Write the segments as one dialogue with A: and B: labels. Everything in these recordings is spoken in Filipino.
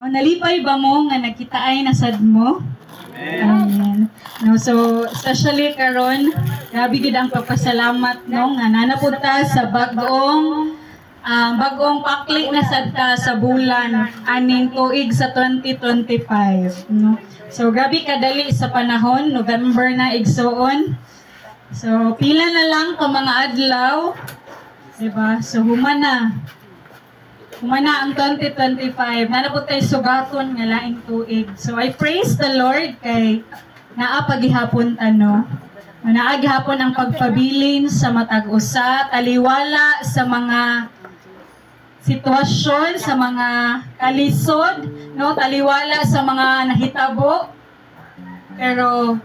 A: Nalipay ba mo nga nakita ay nasad mo? Amen. No, so especially karon, grabe gid ang pagpasalamat no nga nanapunta sa bagong pakli na sadta sa bulan aning tuig sa 2025 no. So grabe kadali sa panahon, November na igsoon. So pila na lang ka mga adlaw, diba? So humana ang 2025. Nanapot tayo sugaton nga laing tuig. So I praise the Lord kay naapagihapon ano. Naagihapon ang pagpabilin sa matag usa, taliwala sa mga sitwasyon, sa mga kalisod, no, taliwala sa mga nahitabo. Pero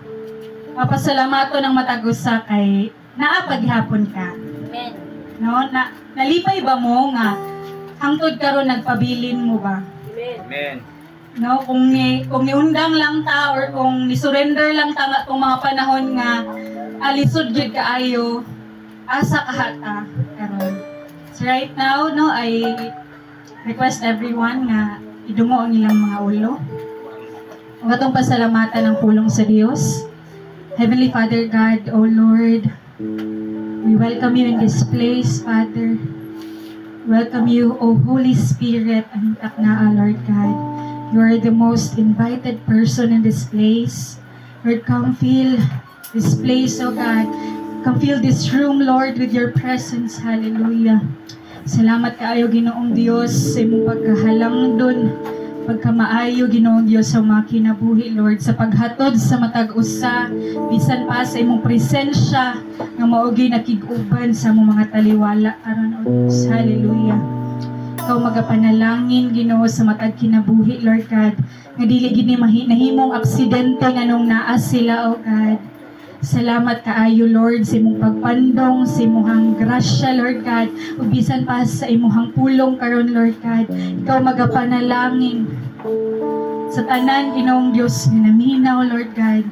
A: mapasalamato ng matag usa kay naapagihapon ka.
B: Amen.
A: No, nalipay ba mo nga hangtod karon nagpabilin mo ba?
B: Amen.
A: No, kung niundang lang ta or kung ni-surrender lang ta nga tong mga panahon nga alisod gyud kaayo, asa kahata karon. So right now, no, I request everyone nga idungo ang ilang mga ulo. Ang atong pasalamatan ng pulong sa Dios. Heavenly Father God, O Lord, we welcome you in this place, Father. Welcome you, O Holy Spirit, and Taknaa, Lord God. You are the most invited person in this place. Lord, come fill this place, O God. Come fill this room, Lord, with your presence. Hallelujah. Salamat kaayo, Ginoong Dios, sa imong pagkahalang dun. Pagkamaayo, Ginoong Dios, sa mga kinabuhi, Lord, sa paghatod sa matag usa, bisan pa sa imong presensya nga maogi nakig-uban sa among mga taliwala aron o Dios. Hallelujah. Ikaw magapanalangin, Ginoo, sa matag kinabuhi, Lord God, nga dili gid ni nahimong aksidente nganong naa sila, O God. Salamat kaayo, Lord, sa imong pagpandong, sa imong grasya, Lord God, ug bisan pa sa imong pulong karon, Lord God. Ikaw magapanalangin sa tanan, Ginoong Dios nga naminaw, Lord God.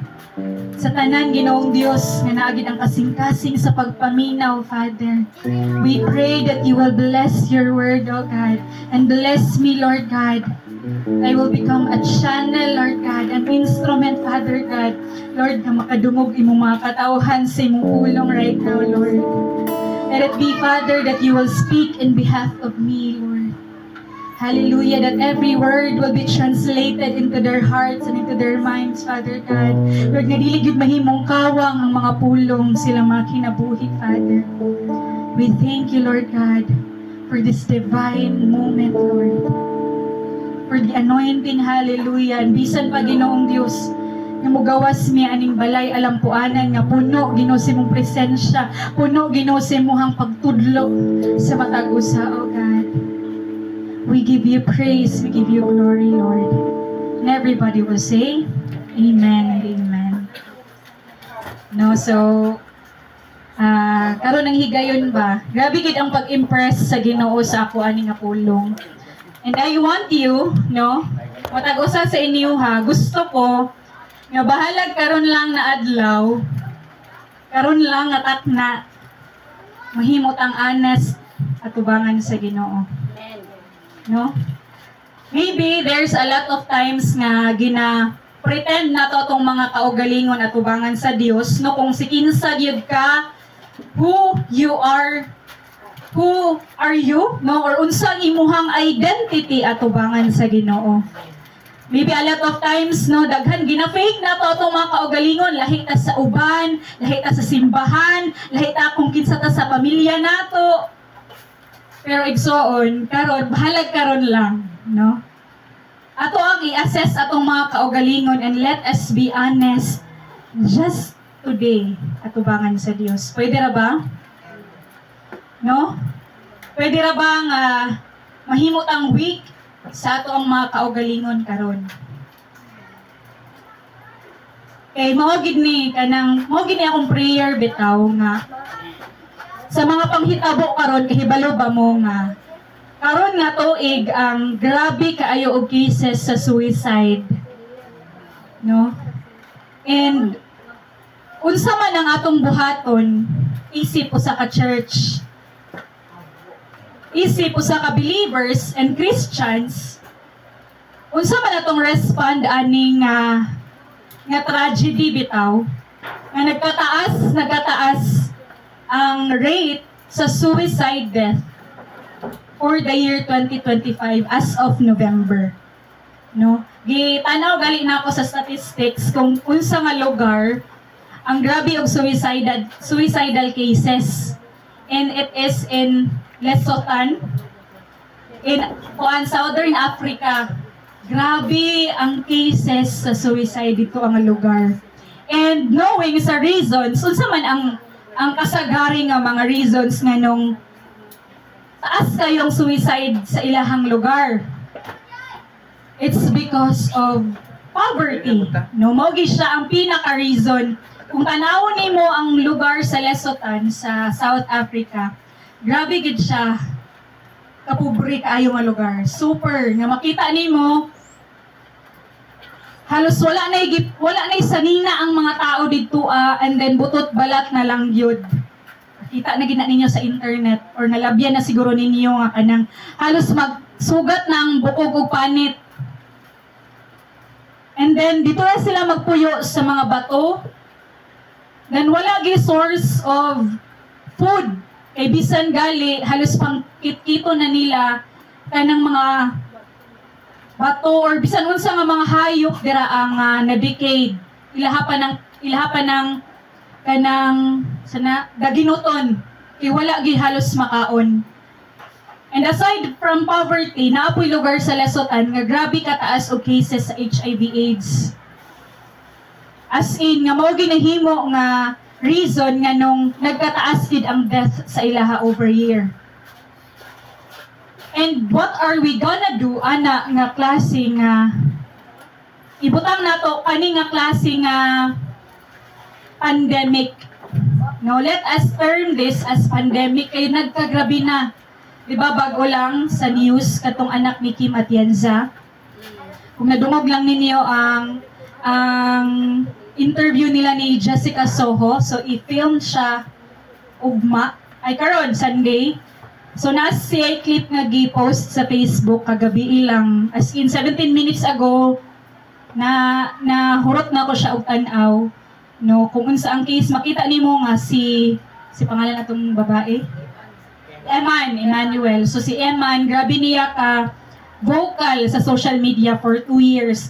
A: Sa tanan, Ginoong Dios nga naagid ang kasing-kasing sa pagpaminaw, Father. We pray that you will bless your word, O God, and bless me, Lord God. I will become a channel, Lord God, an instrument, Father God, Lord, na makadungog imong mga katawhan sa imong pulong right now, Lord. Let it be, Father, that you will speak in behalf of me, Lord. Hallelujah, that every word will be translated into their hearts and into their minds, Father God. Lord, nga dili gyud mahimong kawang ang mga pulong sila mga kinabuhi, Father. We thank you, Lord God, for this divine moment, Lord. For the anointing, hallelujah. And bisan pa, Ginoong Dios, nga mugawas mi aning balay alampuanan nga puno Ginoo sa imong presensya, puno Ginoo sa imong pagtudlo sa matag usa, O God. We give you praise, we give you glory, Lord. And everybody will say, Amen and Amen. No, so, karon ang higayon ba? Grabe gid ang pag-impress sa Ginoo sa ako ani nga pulong. And I want you, no, matag usa sa inyo ha, gusto ko nga bahalag karon lang na adlaw, karon lang nga takna mahimot ang honest atubangan sa Ginoo. No? Maybe there's a lot of times nga pretend na to tong mga kaugalingon atubangan sa Dios, no, kung si kinsa gyud ka, who are you, no, or unsang imuhang identity atubangan sa Ginoo. Maybe a lot of times, no, daghan gina-fake na to itong mga kaugalingon, lahi ta sa uban, lahi ta sa simbahan, lahi ta kung kinsa ta sa pamilya nato. Pero igsoon, karon bahalag karon lang, no? Ato ang i-assess atong mga kaugalingon, and let us be honest just today atubangan sa Dios. Pwede ra ba? No? Pwede ra ba nga mahimot ang week sa ato ang mga kaugalingon karon? Kay mao gid ni akong prayer bitaw nga sa mga panghitabo karon, kahibalo ba mo nga karon nga tuig ang grabe kaayo og cases sa suicide, no? And unsa man ang atong buhaton, isip usa ka church, isip usa ka believers and Christians, unsa man atong respond aning nga tragedy bitaw nga nagkataas ang rate sa suicide death for the year 2025 as of November. No? Gitanaw gali na ako sa statistics kung unsa nga lugar ang grabe og suicidal cases, and it is in Lesotho, in Southern Africa. Grabe ang cases sa suicide dito ang lugar. And knowing sa reasons, unsa man ang kasagari nga mga reasons nga nung taas kayong suicide sa ilahang lugar. It's because of poverty. No, mogi siya ang pinaka-reason. Kung tanawon nimo ang lugar sa Lesotho sa South Africa, grabe gid siya kapobre kaayo nga lugar. Super nga makita nimo halos wala na sanina ang mga tao dito and then butot balat na lang yun. Kita na gina ninyo sa internet or nalabyan na siguro ninyo nga kanang halos magsugat ng bukog ug panit. And then dito na sila magpuyo sa mga bato. Then wala gi source of food. Kay bisan gali halos pang kit-kito na nila kanang mga bato or bisan unsa nga mga hayop dira ang na-decade. Ilaha pa ng kanang sana daginuton kay wala gi halos makaon. And aside from poverty, naapoy lugar sa Lesotho nga grabe kataas og cases sa HIV/AIDS. As in nga mao ginahimo nga reason nga nung nagkataas gid ang death sa ilaha over year. And what are we gonna do ana nga klase nga ibutang nato kani nga klase nga pandemic. No, let us term this as pandemic kay nagkagrabe na. Diba bago lang sa news katong anak ni Kim Atienza. Kung nadungog lang ninyo ang interview nila ni Jessica Soho, so i-film siya ugma ay karon Sunday. So siya clip nga gi-post sa Facebook kagabi ilang as in 17 minutes ago na hurot na ko siya og tan-aw. No, kung unsa ang case makita nimo nga si pangalan natong babae Emmanuel. So si Eman grabe niya ka vocal sa social media for 2 years.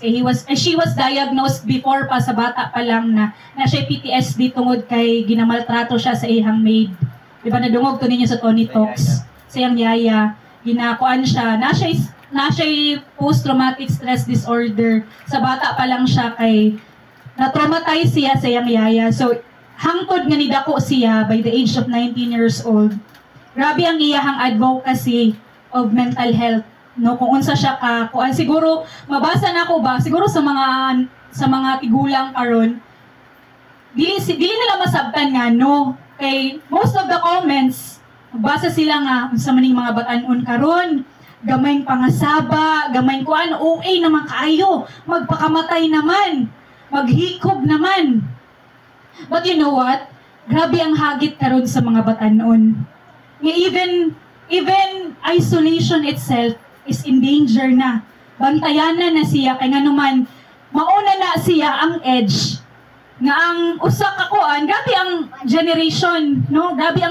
A: She was diagnosed before pa sa bata pa lang na siya PTSD tungod kay ginamaltrato siya sa ihang maid. Diba nadungog to ninyo sa Tony Talks. Sa iyang yaya, ginakuan siya. Na siya post-traumatic stress disorder. Sa bata pa lang siya kay na-traumatize siya sa iyang yaya. So hangtod nga nidako siya by the age of 19 years old. Grabe ang iyahang advocacy of mental health. No, kung unsa siya ka kuan siguro mabasa na ko ba siguro sa mga tigulang karon dili nila masabtan nga no kay most of the comments basa sila nga unsa maning mga batan-on karon gamay pangasaba gamay kuan OA naman kaayo magpakamatay naman maghikob naman. But you know what, grabe ang hagit karon sa mga batan-on nga even isolation itself is in danger na. Bantayanan na siya kay nganuman mauna na siya ang edge nga ang usa ka kuan grabe ang generation no grabe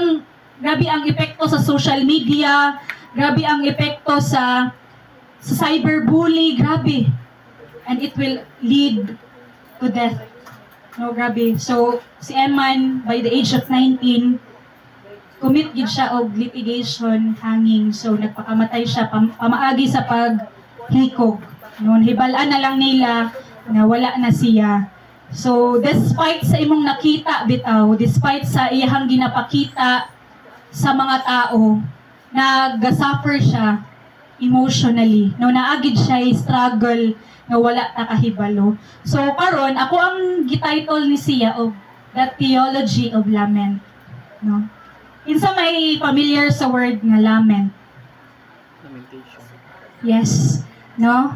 A: ang epekto sa social media, grabe ang epekto sa cyberbully, grabe, and it will lead to death. No, grabe. So si Eman by the age of 19 commit gid siya og litigation hanging. So nagpakamatay siya pamaagi sa paghikog. Noon hibalaan na lang nila na wala na siya. So despite sa imong nakita bitaw, despite sa iyang ginapakita sa mga tao, nag-suffer siya emotionally. No naagid siya struggle nga wala ta kahibalo. So karon ako ang gititle ni siya of The Theology of Lament. No. Insa may familiar sa word nga lament? Lamentation. Yes. No?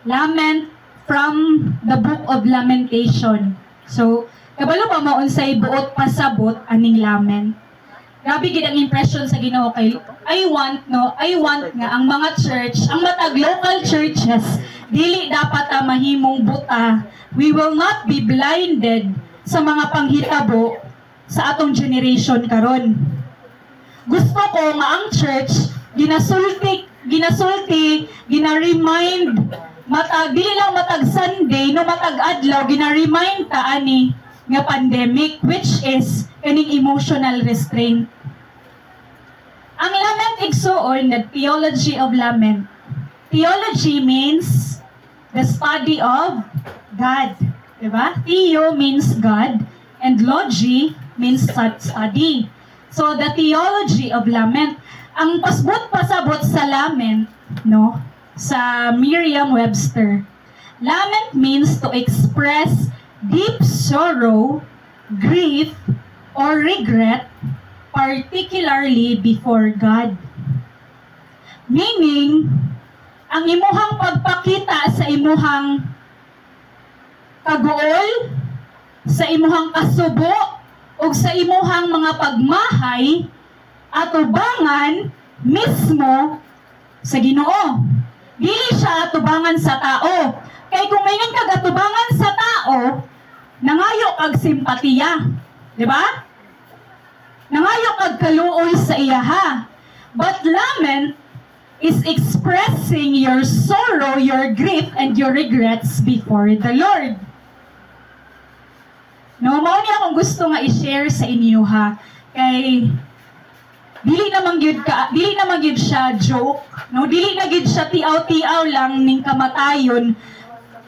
A: Lament from the book of Lamentation. So, kabalo pa mo unsay buot pasabot aning lament. Grabe gid ang impression sa Ginoo kay I want nga ang mga church, ang matag local churches dili dapat ta mahimong buta. We will not be blinded sa mga panghitabo sa atong generation karon. Gusto ko nga ang church gina-remind matag dili lang matag Sunday no matag adlaw gina-remind ta ani nga pandemic, which is kaning emotional restraint. Ang lament igsuon the theology of lament. Theology means the study of God, diba? Theo means God and logy means study. So the theology of lament, ang pasabot sa lament, no, sa Merriam-Webster, lament means to express deep sorrow, grief, or regret, particularly before God. Meaning, ang imuhang pagpakita sa imuhang kagool, sa imuhang kasubo, o sa imuhang mga pagmahay, atubangan mismo sa Ginoo. Dili siya atubangan sa tao. Kay kung mayroon kag atubangan sa tao, nangayo kag simpatiya. Di ba? Nangayo kag kaluoy sa iyaha. But lament is expressing your sorrow, your grief, and your regrets before the Lord. No, mao ni akong gusto nga i-share sa inyo ha. Kay dili naman gyud siya joke, no? Dili na gyud siya tiaw-tiaw lang ning kamatayon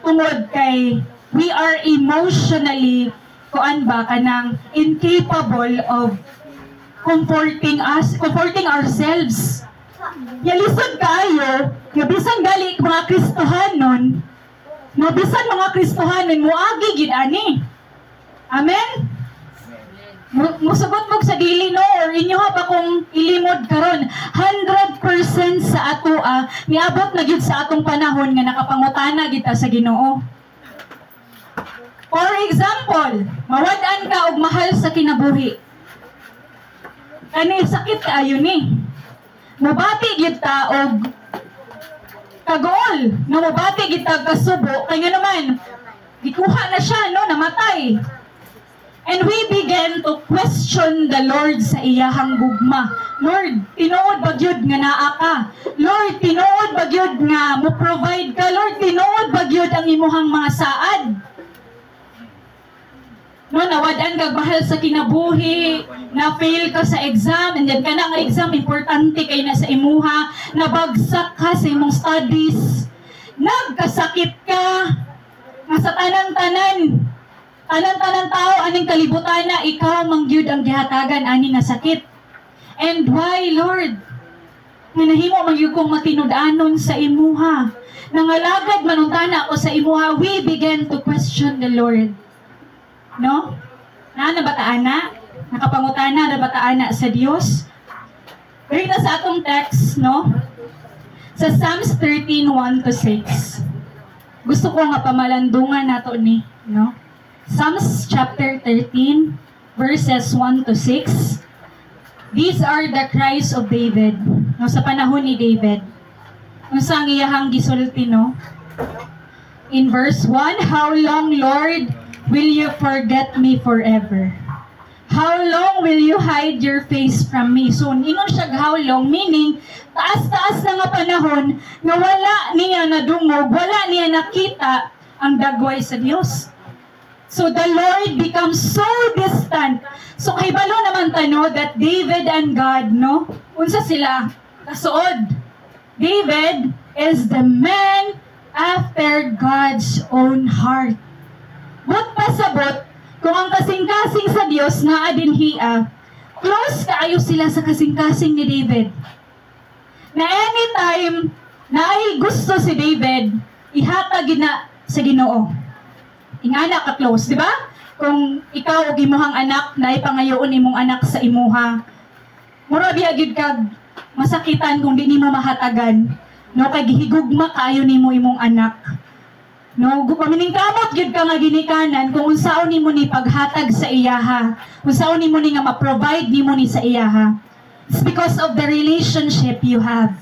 A: tungod kay we are emotionally kuan ba kanang incapable of comforting ourselves. Ya lisod kayo, ya bisan gali mga Kristohanon, no bisan mga Kristohanon moagi gid ani. Amen. Musugot mo sa dili no or inyo ha ba kung ilimod karon 100% sa atoa niabot na gyud sa atong panahon nga nakapangutana kita sa Ginoo. For example, mawad-an ka og mahal sa kinabuhi. Kani sakit kaayo ni. Mabati gyud ta og kagol, no mabati gyud ta kasubo kay nga naman gikuha na siya no namatay. And we began to question the Lord sa iyahang gugma. Lord, tinuod ba gyud nga naa ka? Lord, tinuod ba gyud nga mo provide ka? Lord, tinuod ba gyud ang imuhang mga saad? No, nawad-an kag mahal sa kinabuhi, na-fail ka sa exam, and then ka na nga exam, importante kay na sa imuha, nabagsak ka sa imong studies, nagkasakit ka, nga sa tanan-tanan tao, aning kalibutan na, ikaw mangyud ang gihatagan, ani nga sakit. And why, Lord? Nga nahimo mangyud kong matinud-anon sa imuha. Nangalagad manuntana ako sa imuha, we began to question the Lord. No? Nabataan na? Nakapangutana na bataan na sa Dios? Pero ito sa atong text, no? Sa Psalms 13:1-6. Gusto ko nga pamalandungan nato ni, no? Psalms chapter 13, verses 1-6. These are the cries of David. No, sa panahon ni David. Kung saan iyahang gisulti, no? In verse 1, how long, Lord, will you forget me forever? How long will you hide your face from me? So, ingon siya how long, meaning, taas-taas na nga panahon na wala niya nadungog, wala niya nakita ang dagway sa Diyos. So, the Lord becomes so distant. So, kay balo naman tano that David and God, no? Unsa sila? Kasuod. David is the man after God's own heart. But pasabot, kung ang kasing-kasing sa Diyos na adinhiya, close kaayo sila sa kasing-kasing ni David. Na anytime na ay gusto si David, ihatag na sa Ginoo. Ingana ka close, di ba? Kung ikaw og imuhang anak, na ipangayoon imong anak sa imuha, mura biya gyud kag masakitan kung di nimo mahatagan, no kay gihigugma kaayo nimo imong anak. No, paminingkamot gyud ka nga ginikanan kung unsaon nimo ni paghatag sa iyaha, unsaon nimo ni nga ma-provide nimo ni sa iyaha. It's because of the relationship you have.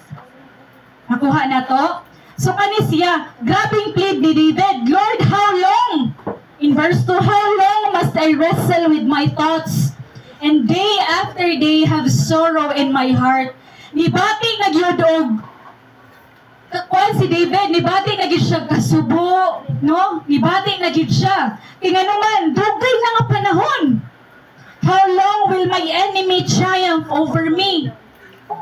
A: Nakuha na to? So kani siya, grabing plead ni David, Lord, how long? In verse 2, how long must I wrestle with my thoughts? And day after day have sorrow in my heart. Nibati nagyodog. Kuan si David, nibati nagyod siya kasubo, no? Nibati nagyod siya. Kaya naman, dugay na nga panahon. How long will my enemy triumph over me?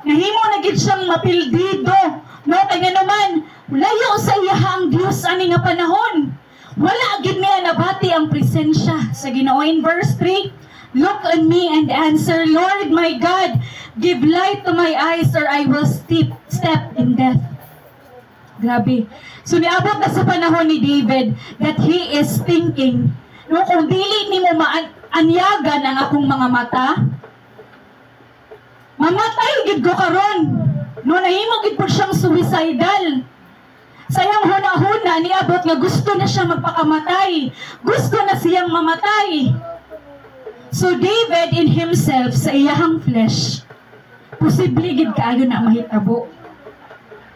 A: Nahimo nagyod siyang mapildido, no? Kaya naman, layo sa iyahang Diyos ani nga panahon. Wala gid niya nabati ang presensya sa Ginoo. In verse 3, look on me and answer, Lord my God, give light to my eyes or I will step in death. Grabe. So niabot na sa panahon ni David that he is thinking, no, kung dili ni mo maanyagan ang akong mga mata, mamatay gid ko karon. No, nahimo gid po siyang suicidal. Sayang huna-huna, niabot nga gusto na siya magpakamatay. Gusto na siyang mamatay. So David in himself, sa iyahang flesh, posible gid kaayo na mahitabo.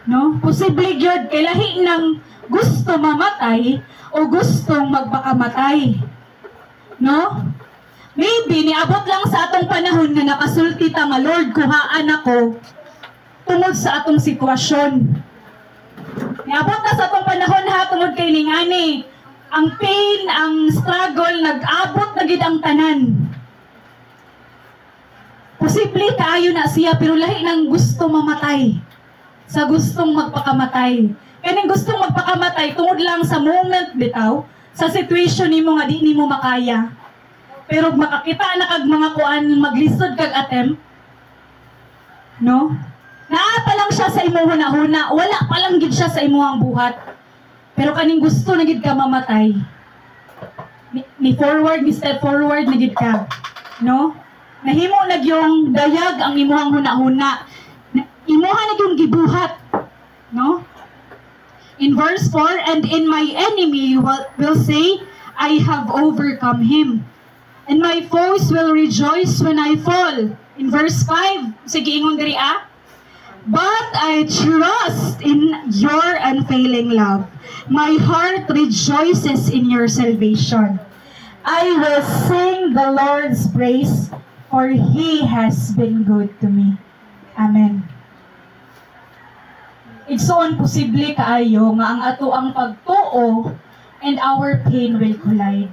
A: No? Posible gid kay lahi ng gusto mamatay o gustong magpakamatay. No? Maybe niabot lang sa atong panahon nga nakasulti ta nga, Lord, kuhaan ako tungod sa atong sitwasyon. Niabot na sa atong panahon ha, tungod kay ningani, ang pain, ang struggle, nag-abot na gid ang tanan. Posible kaayo na siya, pero lahi ng gusto mamatay. Sa gustong magpakamatay. Kaning gustong magpakamatay, tungod lang sa moment bitaw, sa situation nimo nga di nimo makaya. Pero makakita na kag mga kuan maglisod kag attempt, no? Naa pa lang siya sa imong huna-huna, wala pa lang gid siya sa imong buhat. Pero kaning gusto na gid ka mamatay. Ni forward, ni step forward na gid ka, no? Nahimo na yung dayag ang imong huna-huna. Imuha na yung gibuhat, no? In verse 4, and in my enemy will say, I have overcome him. And my foes will rejoice when I fall. In verse 5, sige ingon diri but I trust in your unfailing love. My heart rejoices in your salvation. I will sing the Lord's praise, for He has been good to me. Amen. Igsoon posible kaayo nga ang ato ang pagtuo and our pain will collide.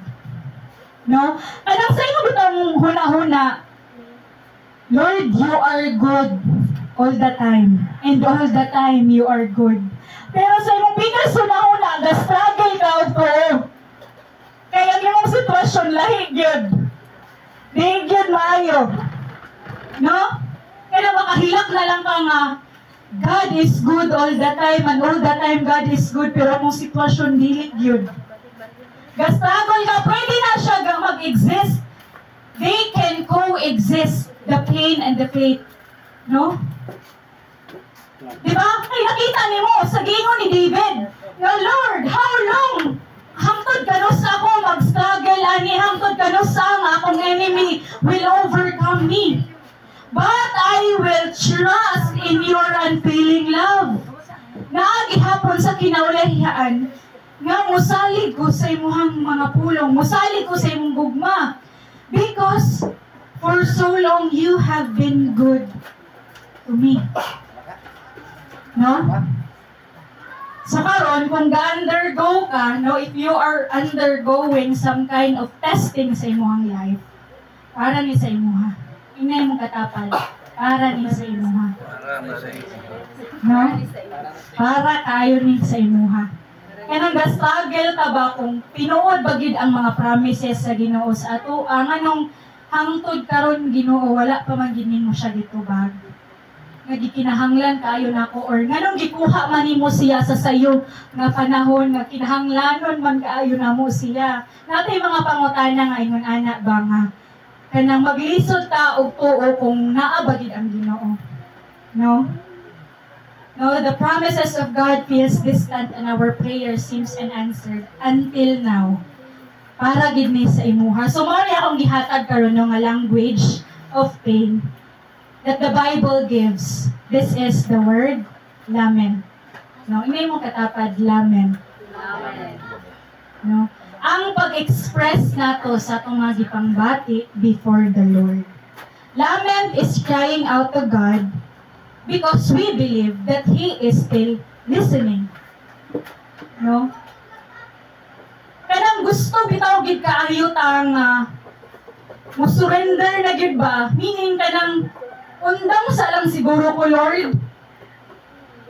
A: No? Anong sa imo bitang huna-huna, Lord, you are good all the time. And all the time, you are good. Pero sa imong bigas huna-huna, ga-struggle ka ito. Kaya ang imong sitwasyon, lahig yun. Lahig yun maayo. No? Kaya makahilak na lang ka nga, God is good all the time, and all the time God is good, pero mong sitwasyon, dilig yun. Ga-struggle ka, pwede na siya mag-exist. They can coexist, the pain and the faith. No? Diba? Ay, nakita ni mo sa gingon ni David, na Lord, how long? Hangtod kanos ako mag-struggle, ani hangtod kanos ang akong enemy will overcome me. But I will trust in your unfailing love. Naagihapon sa kinaulayaan, nga musalig ko sa imuhang mga pulong, musalig ko sa imong gugma. Because for so long you have been good to me. No? So karon kung ga-undergo ka, no, if you are undergoing some kind of testing sa imong life, para ni sa imuha. Ingay mong katapal, para ni sa imuha. No? Para kayo ni sa imuha. Kaya nang ga-struggle ka ba kung tinuod bagid ang mga promises sa Ginoo sa ato, ang anong hangtod karon Ginoo, wala pa man gid nimo siya dito bag. Nga gikinahanglan kaayo nako, or nganong gikuha man nimo siya sa sayo nga panahon nga kinahanglanon man kaayo namo siya. Natay mga pangutana nga ingon ana ba nga kanang maglisod ta og tuo kung naa ba gid ang Ginoo. No? No, the promises of God feels distant and our prayer seems unanswered until now. Para gid ni sa imuha. So mao ni akong gihatag karon nga language of pain that the Bible gives. This is the word lamen. No, hindi mo katapad lament. No? Ang pag-express nato sa itong mga gipangbati before the Lord. Lament is crying out to God because we believe that He is still listening. No? Kanang gusto bitaw gid kaayo tang mo surrender na gid ba? Meaning kanang undang sa lang siguro ko, Lord.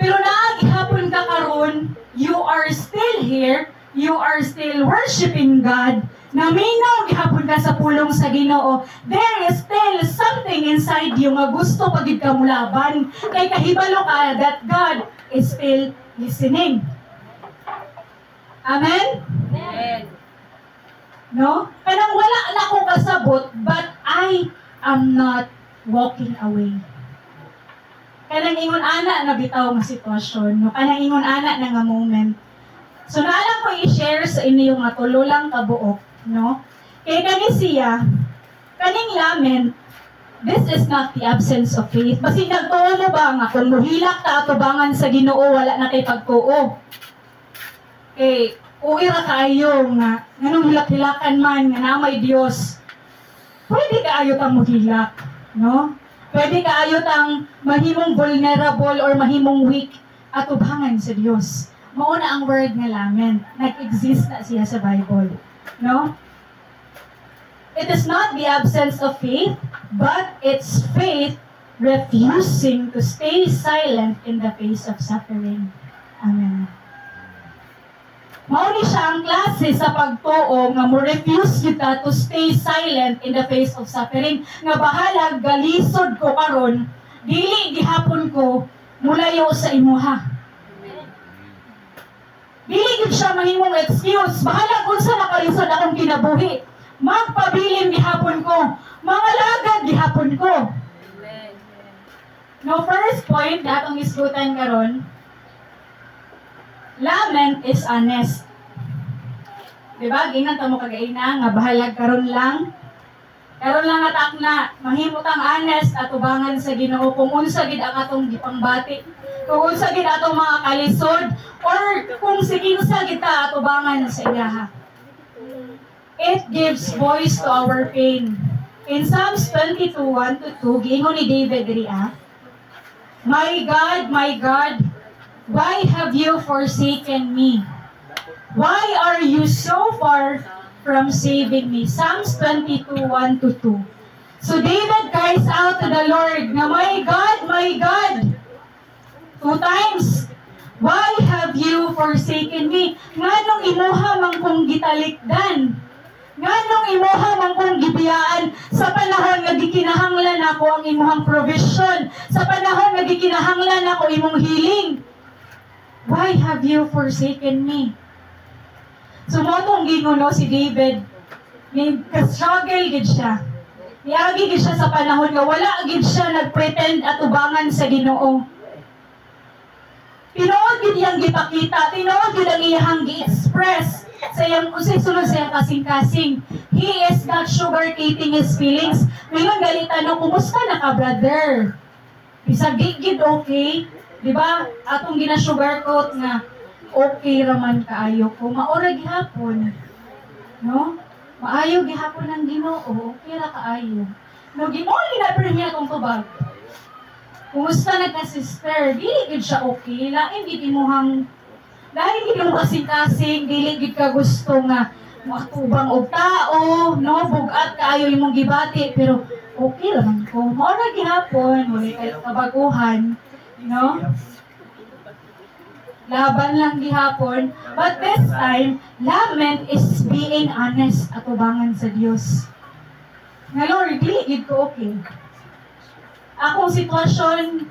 A: Pero naagihapon ka karon, you are still here. You are still worshiping God, na minaw gihapon ka sa pulong sa Ginoo, there is still something inside you nga gusto pagid ka mulaban. Kay kahibalo ka that God is still listening. Amen?
B: Amen.
A: No? Kanang wala na ko kasabot, but I am not walking away. Kanang ingon ana na bitaw nga sitwasyon, no? Kanang ingon ana na nga moment. So naalam ko i-share sa inyo nga tulo lang kabuok, no? Kaya kani siya, kaning lament, this is not the absence of faith. Basi nagtuo mo ba nga kung muhilak ta atubangan sa Ginoo wala na kay pagtuo. Eh, uwi ra kaayo nga nganong hilak-hilakan man nga namay Dios. Pwede kaayo tang muhilak, no? Pwede kaayo tang mahimong vulnerable or mahimong weak atubangan sa Dios. Mao na ang word nga lament. Nag-exist na siya sa Bible. No? It is not the absence of faith, but it's faith refusing to stay silent in the face of suffering. Amen. Mao ni siya ang klase sa pagtuo nga mo refuse kita to stay silent in the face of suffering. Nga bahala galisod ko karon, dili gihapon ko mulayo sa imuha. Dili gid siya mahimong excuse. Bahala kung sa nakalisod akong kinabuhi. Magpabilin gihapon ko. Mga lagad gihapon ko.
B: Amen.
A: No, first point, datong isgutan karon. Lament is honest. Diba? Gingan ta mo kagaina nga bahalag karon lang. Karon lang atak na mahimot ang honest at ubangan sa Ginoo kung unsa gid ang atong gipangbati. Kung unsa gid atong mga kalisod or kung sikinsa kita atubangan sa ilaha. It gives voice to our pain. In Psalms 22:1-2, giingon ni David diriya, my God, why have you forsaken me? Why are you so far from saving me? Psalms 22:1-2. So David cries out to the Lord, na my God, 2 times, why have you forsaken me? Nganong imuha man kong gitalikdan? Nganong imuha man kong gibiyaan sa panahon nga gikinahanglan ako ang imuhang provision, sa panahon nga gikinahanglan ako imong healing? Why have you forsaken me? So mo tong ginguno si David, ka-struggle gid siya. Niagi gid siya sa panahon nga wala gid siya nagpretend at ubangan sa Ginoo. Tinuod gid iyang gipakita, tinuod gid ang iyang gi-express sa iyang usay sulod sa iyang kasing-kasing. He is not sugarcoating his feelings. Ngayon galitan no, kumusta na ka, brother? Bisag gid okay, di ba? Atong gina-sugarcoat na okay raman kaayo ko, maora gihapon. No? Maayo gihapon ng Ginoo, okay ra kaayo. No, Ginoo gina-pray niya tong tubag. Kumusta na ka, sister? Dili gid siya okay. Lain gid imuhang dahil gid mo kasing-kasing, dili gid ka gusto nga makatubang og tao, no? Bugat kaayo imong gibati, pero okay raman ko. Mao ra gihapon, wala kay kabaguhan, you know? Laban lang gihapon. But this time, lament is being honest at ubangan sa Dios. Nga Lord, dili gid ko okay. Akong sitwasyon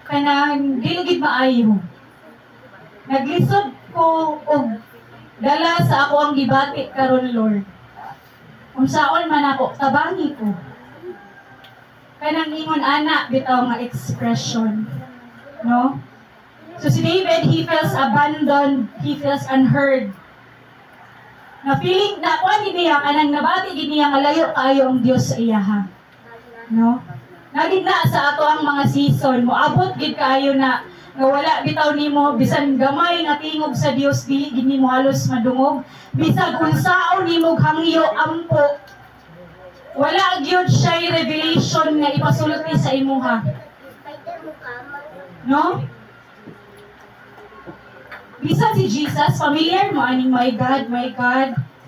A: kanang dili gid maayo. Naglisod ko og dala sa ako ang gibati karon, Lord. Unsaon man ako, tabangi ko. Kanang ingon ana bitaw nga expression, no? So si David, he feels abandoned, he feels unheard. Na feeling na kuan gid niya kanang nabati gid niya nga layo kaayo ang Dios sa iyaha. No? Nagid na sa ato ang mga season, moabot gid kaayo na nga wala bitaw nimo bisan gamay nga tingog sa Dios dili gid nimo halos madungog, bisag unsaon nimo hangyo ampo, wala gyud siya revelation nga ipasulti sa imuha. No? Bisan si Jesus, familiar mo aning, my God,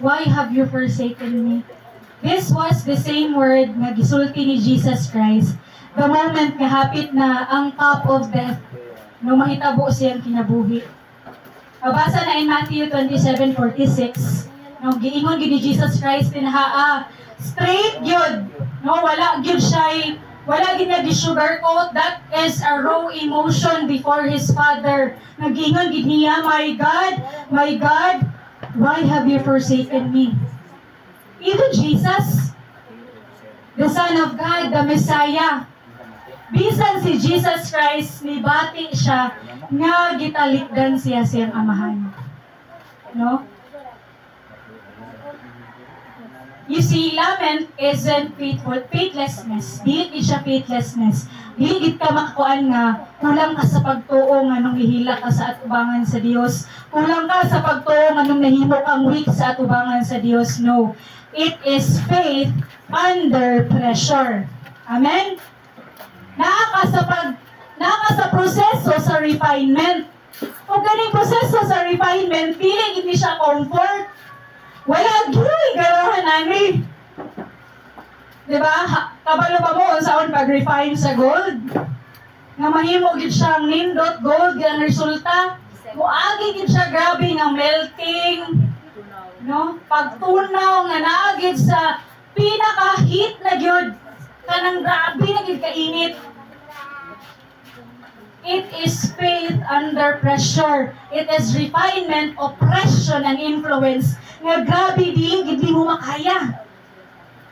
A: why have you forsaken me? This was the same word nga gisulti ni Jesus Christ the moment nga hapit na ang cup of death no mahitabo siyang kinabuhi. Mabasa na in Matthew 27:46, no giingon gid ni Jesus Christ tinhaa straight gyud, no wala gyud siya, wala gid niya gi-sugarcoat. That is a raw emotion before his Father. Nag-ingon gid niya, my God, why have you forsaken me? Even Jesus, the Son of God, the Messiah, bisan si Jesus Christ, nibati siya nga gitalikdan siya siyang amahan. No? You see, lament isn't faithlessness. Dili siya faithlessness. Dili ka makakuan nga kulang ka sa pagtuo nga nung ihila ka sa atubangan sa Dios. Kulang ka sa pagtuo nga nung nahimo kang weak sa atubangan sa Dios. No. It is faith under pressure. Amen? Naaka sa proseso sa refinement. Kung ganing proseso sa refinement, dili gid siya comfort. Wala gyud ganahan ani. Diba? Kabalo ba mo unsaon pag-refine sa gold? Nga mahimo gid siyang nindot gold ang resulta. Muagi gid siya grabe nga melting. No? Pagtunaw nga naagid sa pinaka-heat na gyud. Kanang grabe na gid kainit. It is faith under pressure. It is refinement, oppression, and influence. Nga grabe di, hindi mo makaya.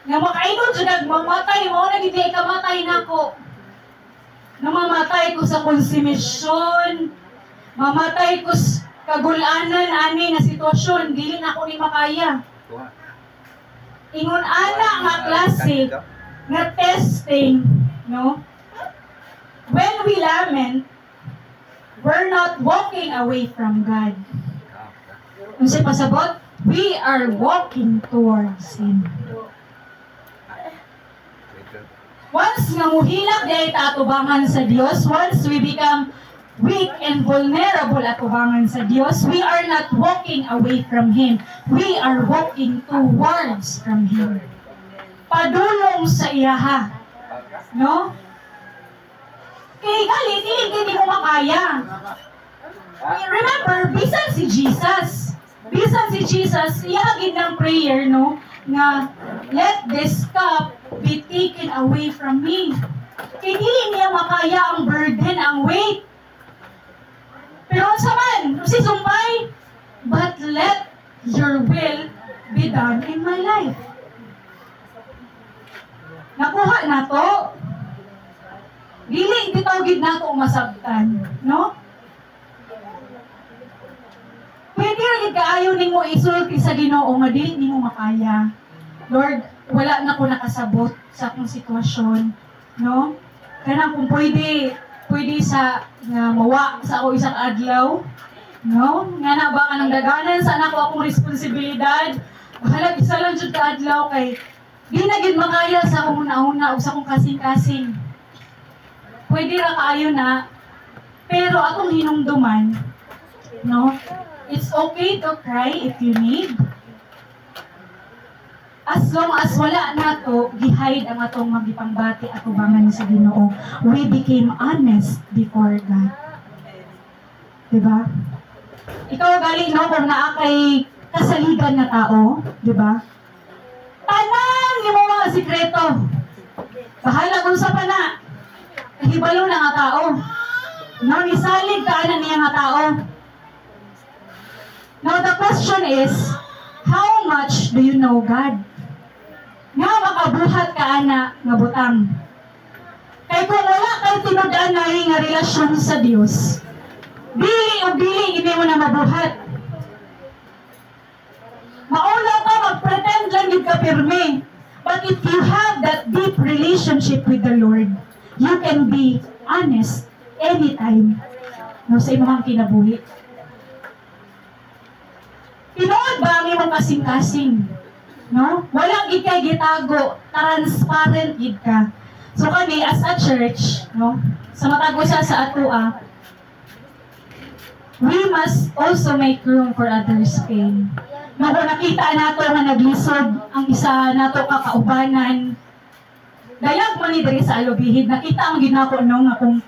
A: Nga makainod siya nagmamatay mo, nagigay kamatay na ko. Namamatay ko sa konsumisyon, mamatay ko sa kagulanan, ani nga sitwasyon, dili na ako ni makaya. Ingon ana nga klase, nga testing, no? When we lament, we're not walking away from God. Kung siya pasabot, we are walking towards Him. Once nga muhilak dahil atubangan sa Dios, once we become weak and vulnerable atubangan sa Dios, we are not walking away from Him. We are walking towards from Him. Padulong sa iyaha. No? Kaya galit, hindi mo makaya. Remember, bisan si Jesus, iyagin ng prayer, no? Nga, let this cup be taken away from me. Hindi niya makaya ang burden, ang weight. Pero sa man, si sumpay, but let your will be done in my life. Nakuha na to. Dili, bitaw gid nato masabtan, no? Pwede rin kaayo ning mo isulti sa Ginoo nga dili nimo makaya. Lord, wala na ko nakasabot sa akong sitwasyon, no? Kanang kung pwede sa mawa sa ako isang adlaw, no? Nga na ba kanang daganan sa anak ko akong responsibilidad. Bahala isa lang jud ka adlaw kay di na gid makaya sa akong una-una ug sa akong kasing-kasing. Pwede ra kaayo na, pero atong hinumduman, no? It's okay to cry if you need. As long as wala na to, gihide ang atong magipangbati at ubangan sa Ginoo. We became honest before God. Diba? Ikaw galing, no, kung naa kay kasaligan na tao, diba? Tanan ni mo mga sikreto. Bahala kung sa pana. Hibalo na nga tao. No, nisalig ka na niya nga tao. Now the question is, how much do you know God? Nga makabuhat ka ana nga butang. Kay kung wala kay tinud-an na nga relasyon sa Dios, dili hindi mo na mabuhat. Mauna ka mag-pretend lang yung kapirme. But if you have that deep relationship with the Lord, you can be honest anytime. no, sa imong kinabuhi. Tinuod ba ang imong kasing-kasing? No? Walang gid kay gitago, transparent gid ka. So kami as a church, no, sa matag usa sa atoa, we must also make room for others' pain. No, kung nakita nato nga naglisod ang isa nato kakaubanan, dayag man ni diri sa alubihid, nakita ang ginako no nga kung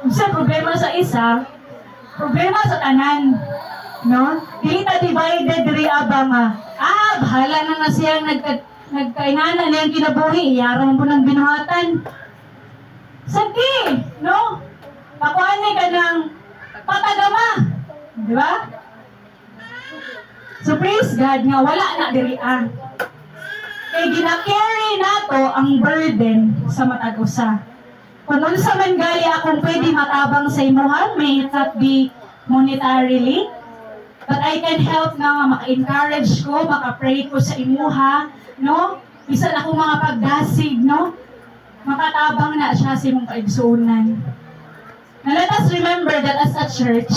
A: sa problema sa isa, problema sa tanan, no? Dili ta divided diri aba nga, bahala na siyang nagkainganan niyang kinabuhi, iyarang mo ng binuhatan. Sagi, no? Pakuan ka ng patagama, di ba? So praise God nga wala na diri kay gina-carry nato ang burden sa matag usa. Kung unsa man gali akong pwede matabang sa imuha, may it not be monetarily, but I can help nga maka-encourage ko, maka-pray ko sa imuha, no? Bisan ako mga pagdasig, no? Makatabang na siya sa imong kaigsuunan. Now let us remember that as a church,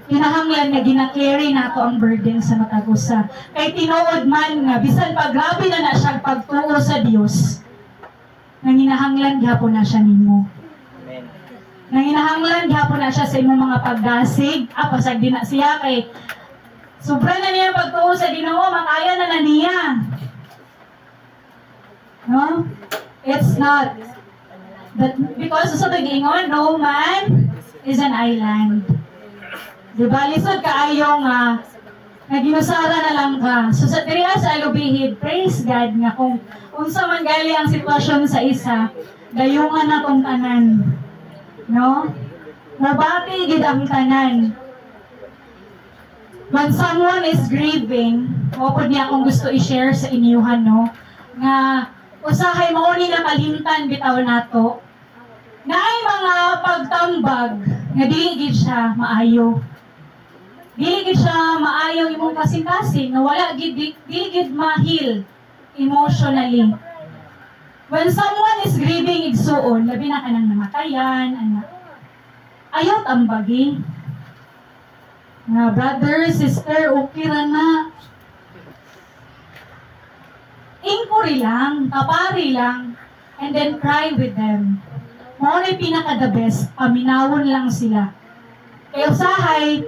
A: kinahanglan nga gina-carry nato ang burden sa matag usa. Kay tinuod man nga bisan pag grabe na siya pagtuo sa Dios, nanginahanglan gyapon na siya nimo. Amen. Nanginahanglan gyapon na siya sa imong mga pagdasig, pasag din na siya kay sobra na niya pagtuo sa Ginoo, makaya na niya. No? It's not. But because sa pag-ingon, no man is an island. Diba? Lisod kaayo nga naginusara na lang ka. So sa diri sa alubihid, praise God nga kung unsa man gali ang sitwasyon sa isa, dayungan na tong tanan. No? Mabati gid ang tanan. When someone is grieving, wapod niya akong gusto i-share sa inyuhan, no? Nga usahay mauni na kalimtan bitaw nato. Naay mga pagtambag nga dili gid siya maayo. Dili gid siya maayo imong kasing-kasing, na wala gid dili gid ma-heal emotionally. When someone is grieving igsuon, labi na kanang namatayan, ayaw tambagi. Na brother, sister, okay ra na. Inquiry lang, tapari lang, and then cry with them. Mo na pinaka the best, paminawon lang sila. Kaya usahay,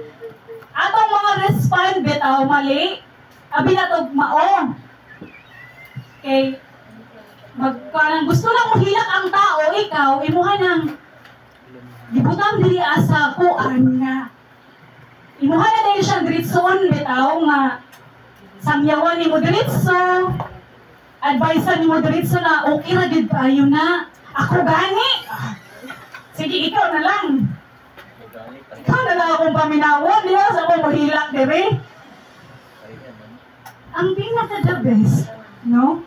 A: atong mga respond bitaw mali, abi na to mao. Okay, gusto lang mo hilak ang tao, ikaw, imuha ng gibutang diri asa kuan nga. Imuha na dahil siyang diritsoon bitaw nga samyawan ni mo diritso, advisean ni mo diritso na okay na gid kayo na. Ako gani. Sige, ikaw na lang. Ikaw na lang akong paminawon, di ba? Sa akong mahilak diri. Ang pinaka the best, no?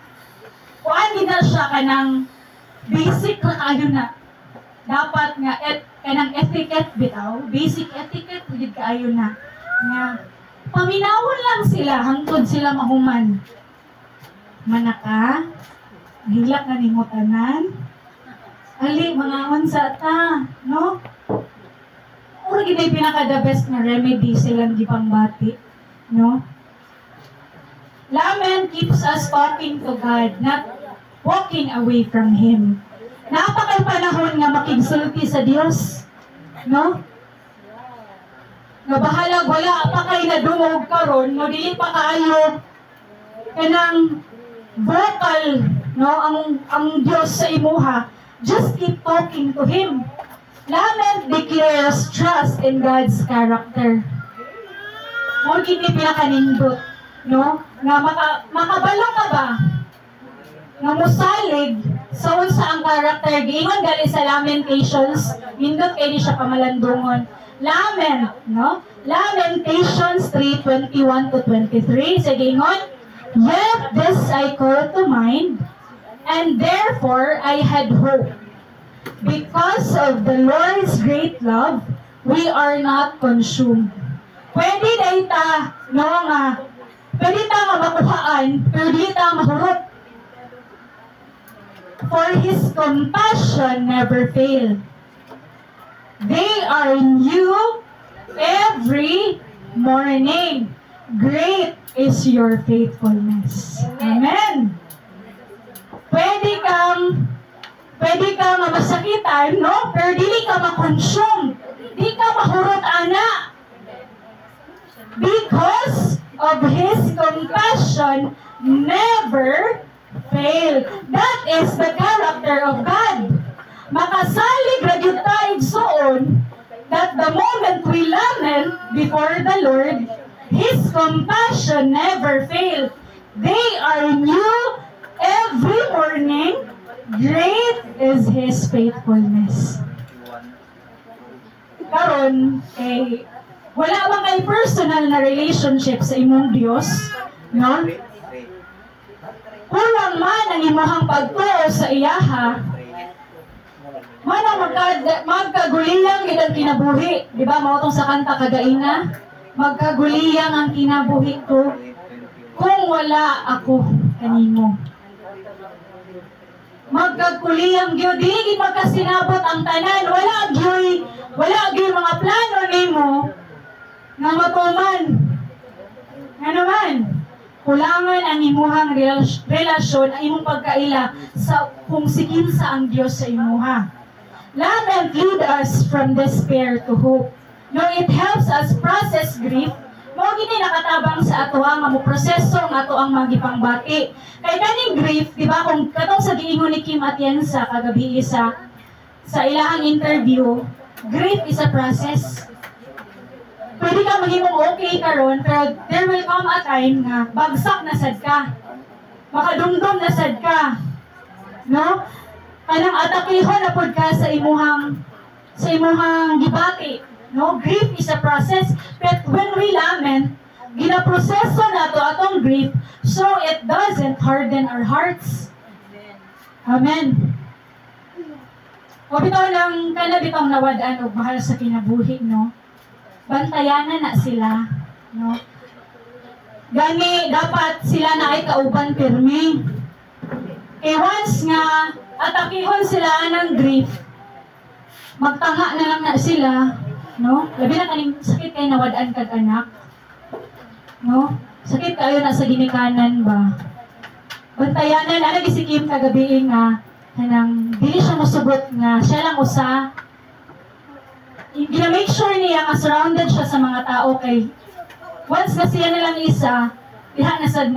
A: Kuan din na siya kanang basic na kayo na. Dapat nga, kanang etiquette bitaw, basic etiquette gid kaayo na. Nga, paminawon lang sila, hangtod sila mahuman. Manaka, hilak na ni mo tanan. Ali, mga unsa ta, no? Ura gid pinaka the best na remedy silang gipangbati, no? Lament keeps us talking to God, not walking away from Him. Napakay panahon nga makigsulti sa Dios, no? Nga bahalag wala pa kay nadungog karon, no dili pa kaayo kanang vocal, no, ang Dios sa imuha. Just keep talking to Him. Lament declares trust in God's character. Mo gid ni pinakanindot, no? Nga makabalo ka ba? Nga mosalig sa unsa ang character giingon gali sa Lamentations, nindot kay di siya pamalandungon. Lament, no? Lamentations 3:21 to 23 sa giingon, yet this I call to mind, and therefore I had hope. Because of the Lord's great love, we are not consumed. Pwede dahi ta, no, nga, pwede ta nga makuhaan, pero di ta mahurot. For His compassion never fail. They are new every morning. Great is your faithfulness. Amen. Pwede kang masakitan, no? Pero dili ka makonsume. Di ka mahurot ana. Because of His compassion never fail. That is the character of God. Makasalig ra gyud ta igsoon that the moment we lament before the Lord, His compassion never fail. They are new every morning. Great is His faithfulness. Karon, wala ba kay personal na relationship sa imong Dios? No? Kulang man ang imong pagtuo sa iyaha, manang magkaguliyang gid ang kinabuhi. Di ba? Mao tong sa kanta kagaina, magkaguliyang ang kinabuhi ko kung wala ako kanimo. Magkaguliyang gyud, dili magkasinabot ang tanan. Wala gyud mga plano nimo nga matuman. Ano man? Kulangan ang imuhang relasyon, ang imong pagkaila sa kung sikinsa ang Dios sa imuha. Lament lead us from despair to hope. No, it helps us process grief. Mao gini nakatabang sa ato nga mo proseso nga ato ang magipangbati. Kay kaning grief, di ba, kung katong sa giingon ni Kim Atienza kagabi sa ilahang interview, grief is a process. Pwede ka maghimong okay karon, pero there will come a time nga bagsak na sad ka. Makadumdum na sad ka. No? Kanang atakihon na pod ka sa imuhang gibati. No? Grief is a process. But when we lament, ginaproseso na to atong grief so it doesn't harden our hearts. Amen. O bitaw nang kanabitang nawadaan og mahal sa kinabuhi, no? Bantayanan na sila, no? Gani dapat sila na ay kauban pirmi. Once nga atakihon sila ng grief, magtanga na lang na sila, no? Labi na kaning sakit kay nawadaan kag anak, no? Sakit kayo na sa ginikanan ba? Bantayanan ana gisikim kagabi nga kanang dili siya mosugot nga siya lang usa. Gina-make sure niya nga surrounded siya sa mga tao kay once na siya na lang isa, diha na sad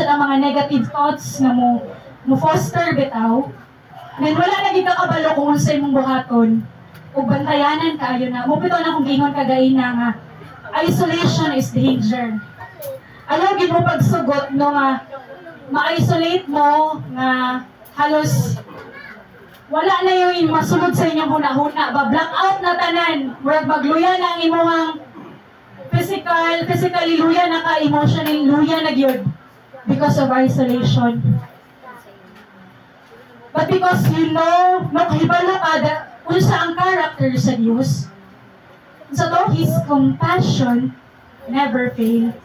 A: ang mga negative thoughts na mo foster bitaw. Then wala na gid kabalo kung unsa imong buhaton. Ug bantayanan kaayo na. Mo bitaw na kung gingon kagaina nga isolation is danger. Ayaw gid mo pagsugot no nga ma-isolate mo nga halos wala na yung masulod sa inyong huna-huna. Ba-black out na tanan. Magluya na ang imuhang physically luya na ka, emotionally luya na gyud because of isolation. But because you know, kahibala ka, unsa ang character sa Dios. So to, His compassion never fail.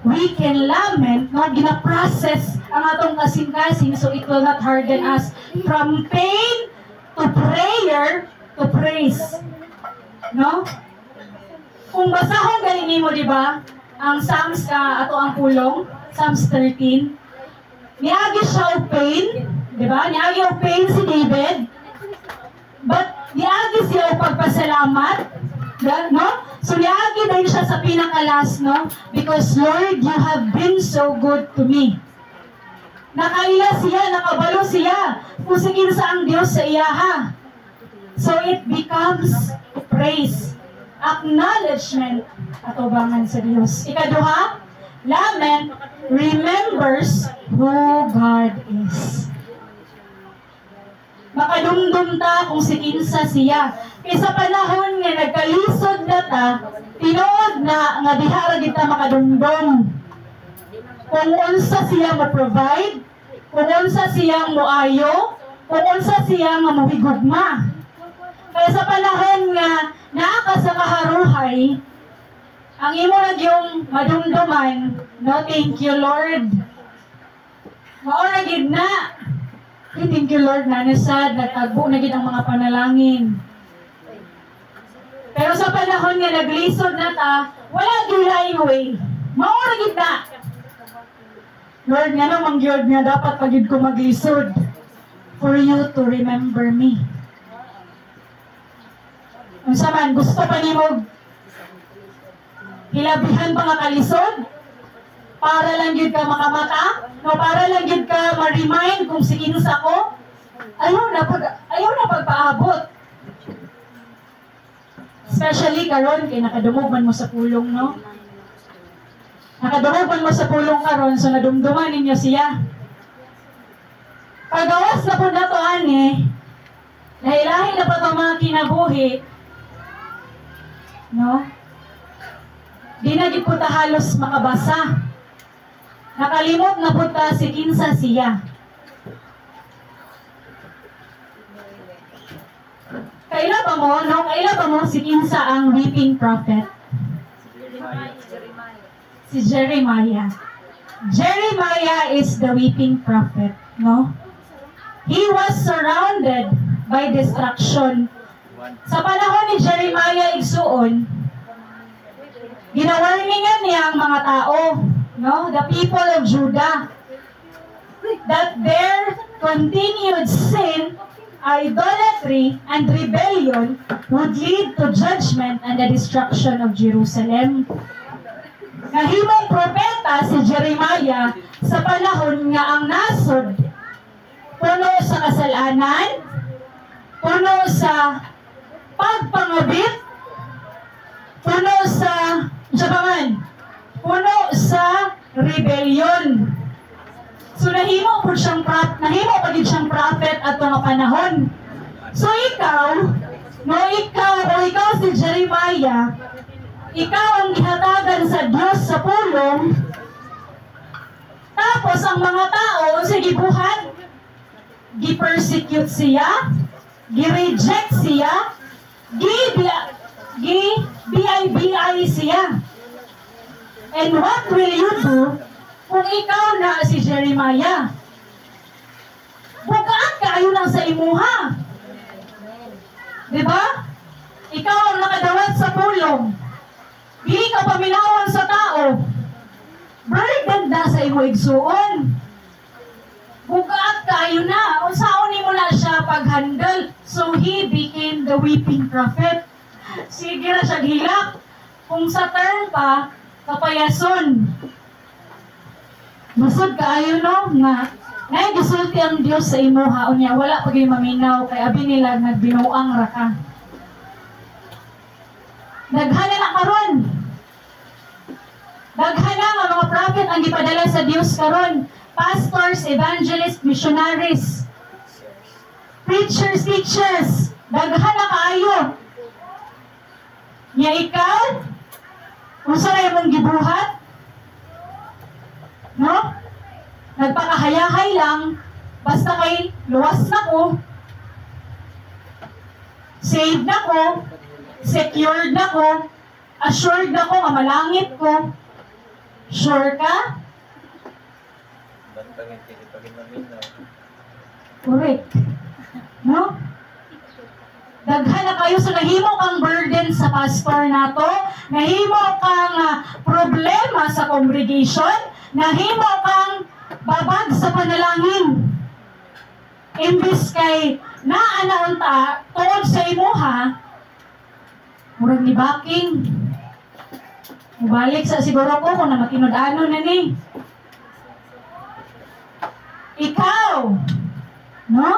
A: We can lament, no? Gina-process ang atong kasing-kasing so it will not harden us from pain to prayer to praise. No? Kung basahon ganin mo, di ba? Ang Psalms ato ang pulong, Psalms 13. Niagi siya o pain, di ba? Niagi o pain si David. But niagi siya o pagpasalamat, no? So niagi dahil siya sa pinakalas, no? Because Lord, you have been so good to me. Nakaila siya, nakabalo siya. Pusigin sa ang Diyos sa iyaha. So it becomes praise, acknowledgement, atubangan sa Diyos. Ikaduha, lament remembers who God is. Makadumdum ta kung si kinsa siya. Kaya sa panahon nga nagkalisod na ta, tinuod na nga dihara kita makadumdum. Kung unsa siya mo-provide, kung unsa siya mo-ayo, kung unsa siya nga mohigugma. Kaya sa panahon nga naaka sa kaharuhay, ang imo na yung madumduman, no, thank you Lord. Maora gid na. Thank you Lord na nasad, nagtagbo na gid ang mga panalangin. Pero sa panahon nga naglisod na ta, wala gyud way. Mao ra gid na. Lord, nga namang gyud nga dapat pagid ko maglisod for you to remember me. Unsa man gusto pa nimo hilabihan pa nga kalisod para lang gyud ka makamata, no, para lang gyud ka ma-remind kung si kinsa ko. Ayaw na pagpaabot. Especially karon kay nakadumog man mo sa pulong, no? Nakadumog man mo sa pulong karon, so nadumduman ninyo siya. Pagawas na po na to, ani, lahi-lahi na pa itong mga kinabuhi, no? Di na gid po ta halos makabasa. Nakalimot na po ta si kinsa siya. Kaila pa mo, no? Kaila pa mo si kinsa ang weeping prophet? Si Jeremiah. Jeremiah is the weeping prophet, no? He was surrounded by destruction. Sa panahon ni Jeremiah igsuon, ginawarningan niya ang mga tao, no? The people of Judah, that their continued sin, idolatry, and rebellion would lead to judgment and the destruction of Jerusalem. Nahimong propeta si Jeremiah sa panahon nga ang nasod puno sa kasalanan, puno sa pagpangabit, puno sa puno sa rebellion. So nahimo pa siyang prophet at mga panahon. So ikaw si Jeremiah, ikaw ang gihatagan sa Diyos sa pulong, tapos ang mga tao sa gibuhat, gi-persecute siya, gi-reject siya, gi-BI siya. And what will you do kung ikaw na si Jeremiah? Bukaan kaayo lang sa imuha. Diba? Ikaw ang nakadawat sa pulong. Dili ka paminawan sa tao. Burden na sa imo igsuon. Bukaan kaayo na. Unsaon mo na siya pag-handle. So he became the weeping prophet. Sige na siya hilak. Kung sa term pa, kapayason. Busod kaayo, no? Nga gisulti ang Dios sa imuha unya wala pag maminaw kay abi nila nagbinuang ra ka. Daghana na karon. Daghana nga mga prophet ang gipadala sa Dios karon. Pastors, evangelists, missionaries, preachers, teachers. Daghana kaayo. Nya ikaw unsa ra imong gibuhat? No? Nagpakahayahay lang, basta kay luwas na ko, saved na ko, secured na ko, assured na ko, malangit ko. Sure ka? Correct. No? Daghan na kayo sa nahimo kang burden sa pastor nato, nahimo kang problema sa congregation, nahimo kang babag sa panalangin. Imbis kay naanaunta tungod sa imuha, murag ni baking. Mubalik sa siguro ko kung na makinud-ano na ni. Ikaw, no?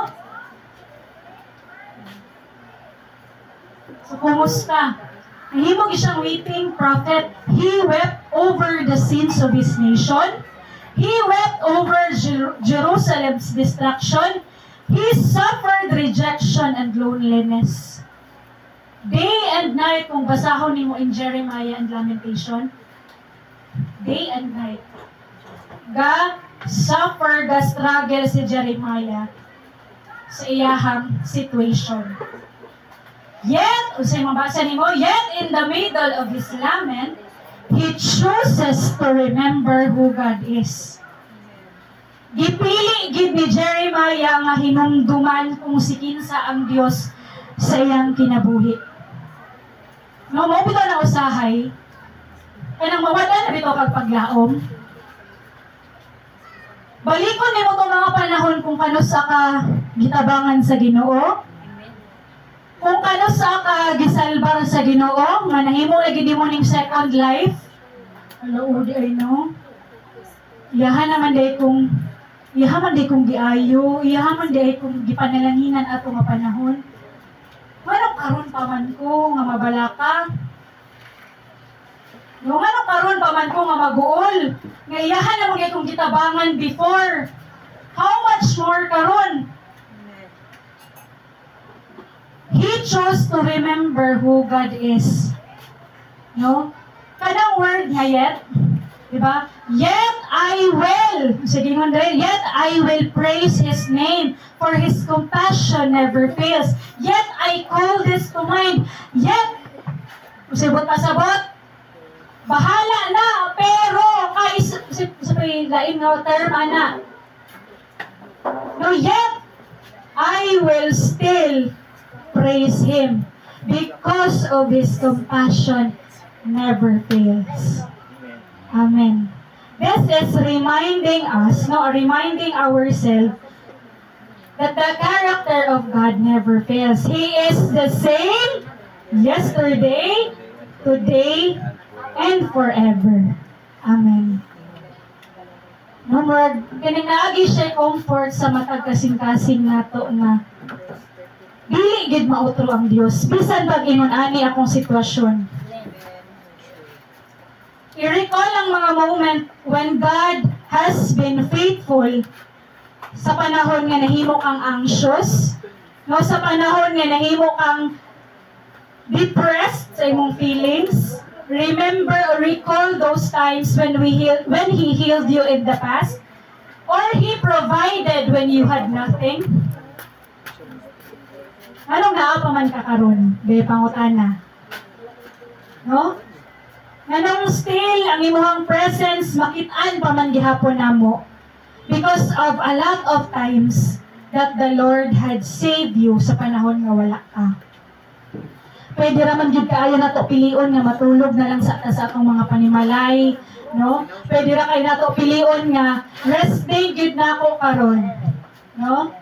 A: So, kumusta? Nahimog siyang weeping prophet. He wept over the sins of his nation. He wept over Jerusalem's destruction. He suffered rejection and loneliness. Day and night, kung basahon nimo in Jeremiah and Lamentation, day and night, suffer, struggle si Jeremiah sa iyahang situation. Yet, usay mabasa nimo, yet in the middle of his lament, he chooses to remember who God is. Gipili gid ni Jeremiah nga hinumduman kung si kinsa ang Dios sa iyang kinabuhi. No, mo bitaw na usahay. Kanang mawala na bitaw kag paglaom. Balikon nimo tong mga panahon kung kanusa ka gitabangan sa Ginoo. Kung kanusa ka gisalbar sa Ginoo, nga nahimo lagi nimo ning second life. Hello, ay no. Iyahan man day kung giayo, iyahan man day kung gipanalanginan ato nga panahon. Manong karon pa man ko nga mabalaka. No, manong karon pa man ko nga maguol. Nga iyahan naman kay kung gitabangan before. How much more karon? He chose to remember who God is. No? Kanang word nga yet, diba? Yet I will, sige nga yet I will praise His name, for His compassion never fails. Yet I call this to mind. Yet, sabot pa sabot, bahala na, pero, sabi, lain nga term, ana. No, yet, I will still praise Him, because of His compassion never fails. Amen. This is reminding us, reminding ourselves that the character of God never fails. He is the same yesterday, today, and forever. Amen. No more, kaning naagi siya comfort sa matag kasing-kasing nato nga dili gid mautro ang Dios bisan pag ingon ani akong sitwasyon. I-recall ang mga moment when God has been faithful sa panahon nga nahimo kang anxious, no, sa panahon nga nahimo kang depressed sa imong feelings. Remember or recall those times when He healed you in the past, or He provided when you had nothing. Anong naa pa man ka karon? Gaya pangutana. No? Nanong still ang imong presence makit-an pa man gihapon namo because of a lot of times that the Lord had saved you sa panahon nga wala ka. Pwede raman gyud kaayo nato pilion nga matulog na lang sa atong mga panimalay, no? Pwede ra kay nato pilion nga rest day gyud nako karon, no?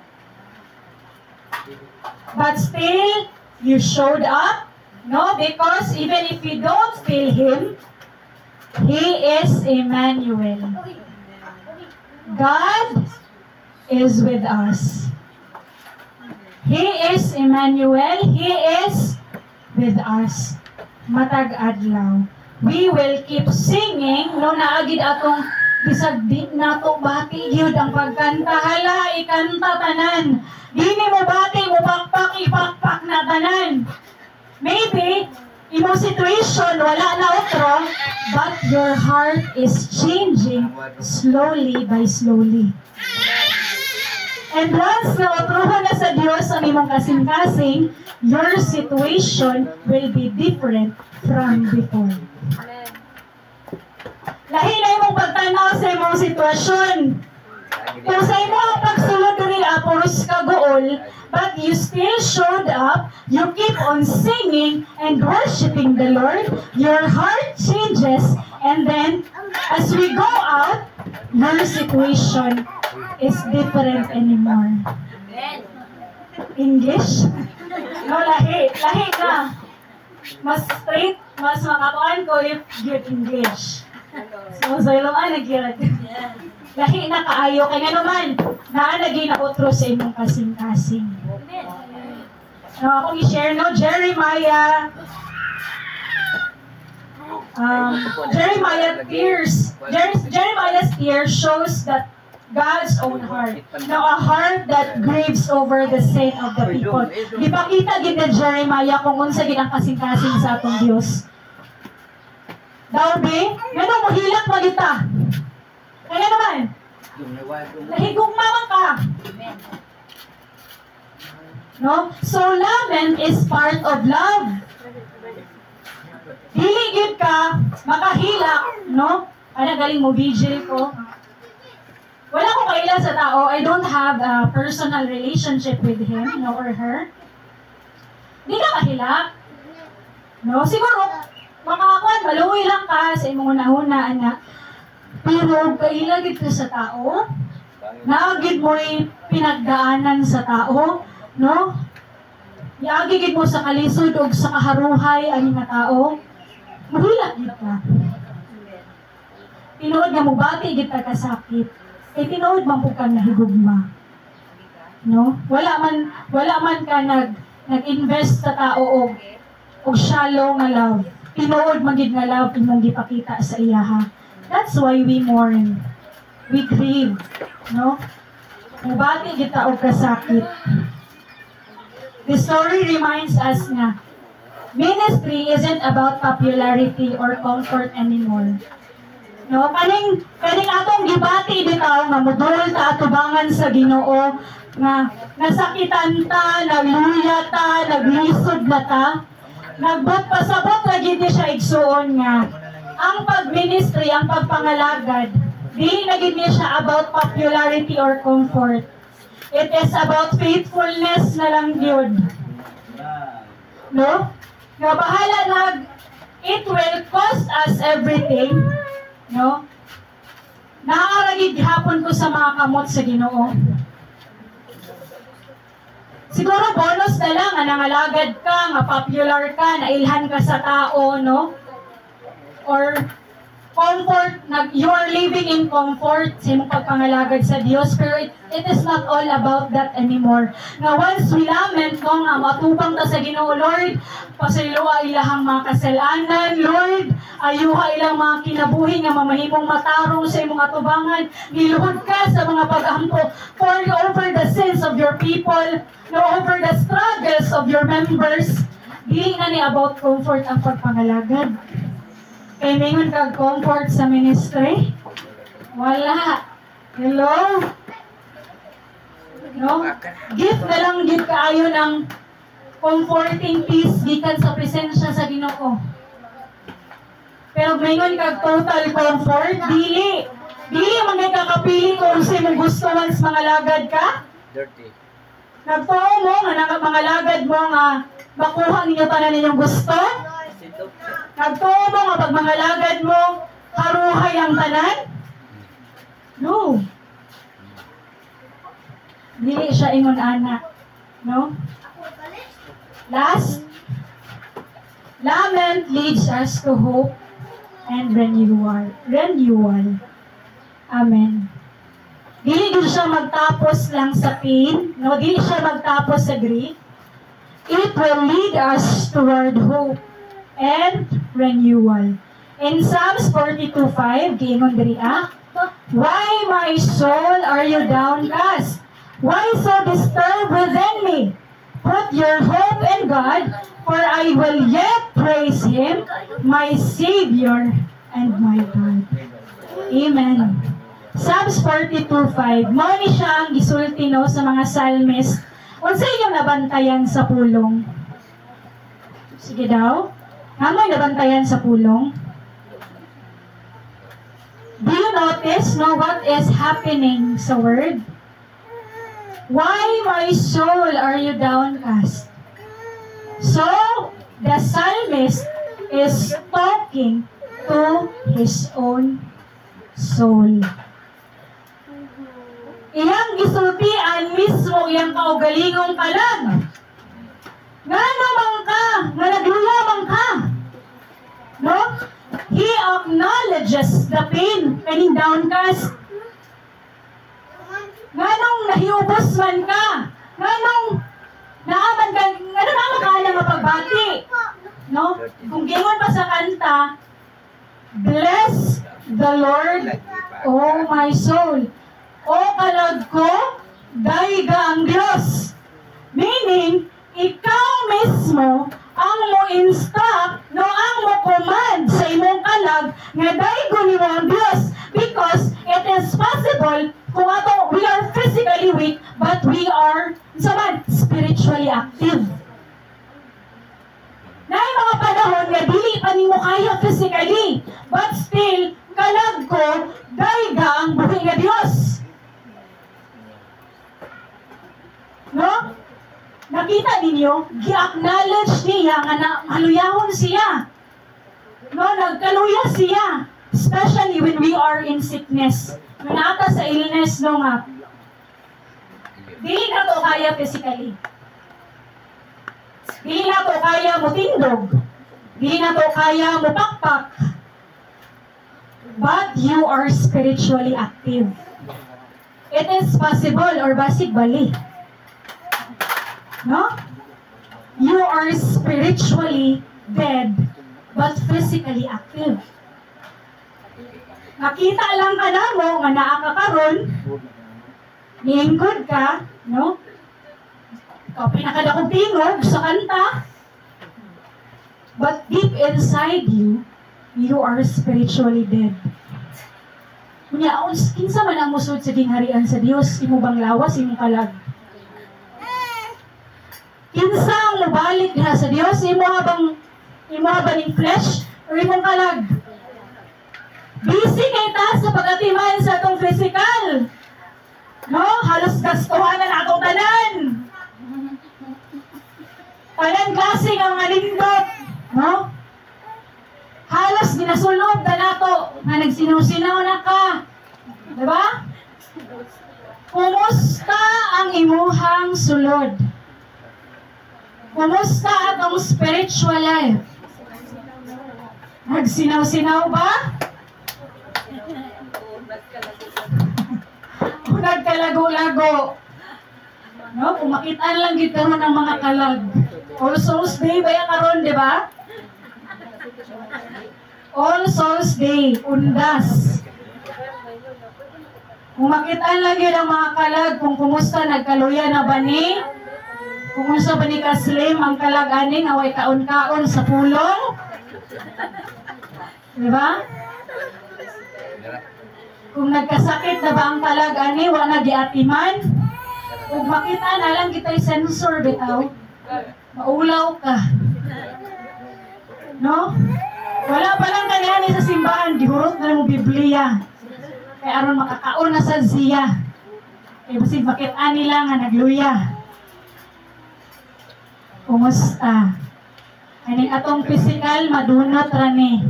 A: But still you showed up. No, because even if you don't feel Him, He is Emmanuel. God is with us. He is Emmanuel. He is with us. Matag adlaw. We will keep singing. No, naagid atong bisag di nato bati gyud ang pagkanta. Hala, ikanta tanan. Dini mo bati mo pakpak ipakpak na tanan. Maybe, imong situation, wala na otro, but your heart is changing slowly by slowly. And once na otrohan na sa Diyos ang imong kasing-kasing, your situation will be different from before. Lahi na imong pagtanaw sa imong sitwasyon. Kung sa imong pagsulod rin aporos kagool, but you still showed up, you keep on singing and worshiping the Lord, your heart changes, and then as we go out, your situation is different anymore. English? No, lahi. Lahi na. Mas straight, mas makakuan ko if you're English. So, sa ilong nagyad. Lahi na kaayo, kaya naman, naanagay na utro sa imong kasing-kasing. Akong i-share, no? Jeremiah Jeremiah's tears shows that God's own heart. Now, a heart that grieves over the sin of the people. Di ba kita gid ni Jeremiah kung unsa gid ang kasing-kasing sa atong Dios? Daw be, ngano mo hilak magita. Kaya naman, nahigugmaman ka. No? So, lament is part of love. Hiligid ka, makahilak, no? Ano, galing mo, vigil ko. Wala ko kaila sa tao. I don't have a personal relationship with him, no, or her. Di ka kahilak. No, siguro makakuan maluoy lang ka sa imong una-una ana. Pero kailagid ka sa tao, naagid mo rin pinagdaanan sa tao, no? Iagigid mo sa kalisod o sa kaharuhay ani nga tao, mahila gid ka. Tinuod nga mo bati gid ka kasakit. Tinuod man pud ka nahigugma. No? Wala man ka nag-invest sa tao og shallow nga love. Tinuod man gid nga love imong gipakita sa iyaha. That's why we mourn. We grieve, no? Mubati gid ta og kasakit. The story reminds us nga ministry isn't about popularity or comfort anymore. No, kaning atong gibati bitaw nga modul ta atubangan sa Ginoo nga nasakitan ta, nagluya ta, naglisod na ta. Pasabot na gid siya igsuon nga ang pagministry, ang pagpangalagad, di na gid siya about popularity or comfort. It is about faithfulness na lang yun. No? Nga bahala it will cost us everything. No? Naaaragid hapon ko sa mga kamot sa Ginoo. Siguro bonus na lang, nangalagad ka, nga popular ka, nailhan ka sa tao, no? Or comfort, you are living in comfort sa imong pagpangalagad sa Dios, pero it is not all about that anymore. Nga once we lament ko nga matubang ta sa Ginoo, Lord, pasayloa ilahang mga kasalanan, Lord, ayuha ilang mga kinabuhi nga mamahimong matarong sa imong atubangan, niluhod ka sa mga pag-ampo, pour over the sins of your people, no, over the struggles of your members. Dili na ni about comfort ang pagpangalagad. Kaya mingon kag comfort sa ministry? Wala. Hello? No? Gift na lang gift kaayo ng comforting peace gikan sa presensya sa Ginoo. Pero mingon kag total comfort, dili. Dili man kay kakapili kung sa imong gusto once mga lagad ka.
B: Dirty.
A: Nagtuo mo nga mga lagad mo nga makuha ninyo tanan ninyong gusto. Nagtuo mo nga pag mga lagad mo, haruhay ang tanan? No. Dili siya ingon ana. No? Last, lament leads us to hope and renewal. Amen. Dili din siya magtapos lang sa pain, no? Dili siya magtapos sa grief. It will lead us toward hope and renewal. In Psalms 42:5, giingon diri why my soul are you downcast? Why so disturbed within me? Put your hope in God, for I will yet praise Him, my Savior and my God. Amen. Psalms 42:5, mao ni siya ang gisulti no sa mga psalmist. Unsa inyong nabantayan sa pulong? Sige daw. Namoy nabantayan sa pulong? Do you notice what is happening sa word? Why my soul are you downcast? So, the psalmist is talking to his own soul. Iyang gisultian mismo iyang kaugalingong kalag. Ngano man ka, nga nagluya man ka. No? He acknowledges the pain, kaning downcast. Nganong nahiubos man ka? Nganong naaman ka, ano naman ka na mapagbati? No? Kung gingon pa sa kanta, bless the Lord, oh my soul. O kalag ko, daiga ang Diyos. Meaning, ikaw mismo ang mo instruct, no, ang mo command sa imong kalag nga daigo ni mo ang Diyos, because it is possible kung ato we are physically weak but we are spiritually active. Na mga panahon nga dili pa nimo kaya physically, but still kalag ko daiga ang buhi nga Dios. No? Nakita ninyo ninyo, gi-acknowledge niya nga na maluyahon siya. No, nagkaluya siya. Especially when we are in sickness. When ata sa illness, no nga, dili na to kaya physically. Dili na to kaya mo tindog. Dili na to kaya mo pakpak. But you are spiritually active. It is possible or basig bali. No? You are spiritually dead but physically active. Nakita lang ka na mo nga naa ka karon, niingkod ka, no? Ikaw pinakadakong tingog sa kanta. But deep inside you, you are spiritually dead. Kunya, kinsa man ang musod sa gingharian sa Dios, imo bang lawas, imo kalag? Kinsa ang mabalik na sa Dios, imo habang yung flesh, or imong kalag? Busy kay ta sa pag-atiman sa atong physical. No? Halos gastuhan na atong tanan. Tanan klase nga mga lindot. No? Halos ginasulob na nato na nagsinusinaw na ka. Diba? Kumusta ang imuhang sulod? Kumusta atong spiritual life? Nagsinaw-sinaw ba? O nagkalago-lago? No? Kumakitaan lang gid karon ng mga kalag. All Souls Day ba yan karon, di ba? All Souls Day, undas. Kumakitaan lang yun ang mga kalag kung kumusta nagkaluya na ba ni? Kumusta ba ni Kaslim ang kalag aning away kaon-kaon sa pulong? Di ba? Kung nagkasakit na ba ang kalag ani, wala giatiman? Kung makita na lang kita'y sensor bitaw, maulaw ka. No? Wala pa lang kanyan sa simbahan, dihurot na ng Biblia. Kaya aron makakaon na sa ziya. Kaya basig makita nila nga nagluya. Kumusta? Kaning atong physical, madunot rani.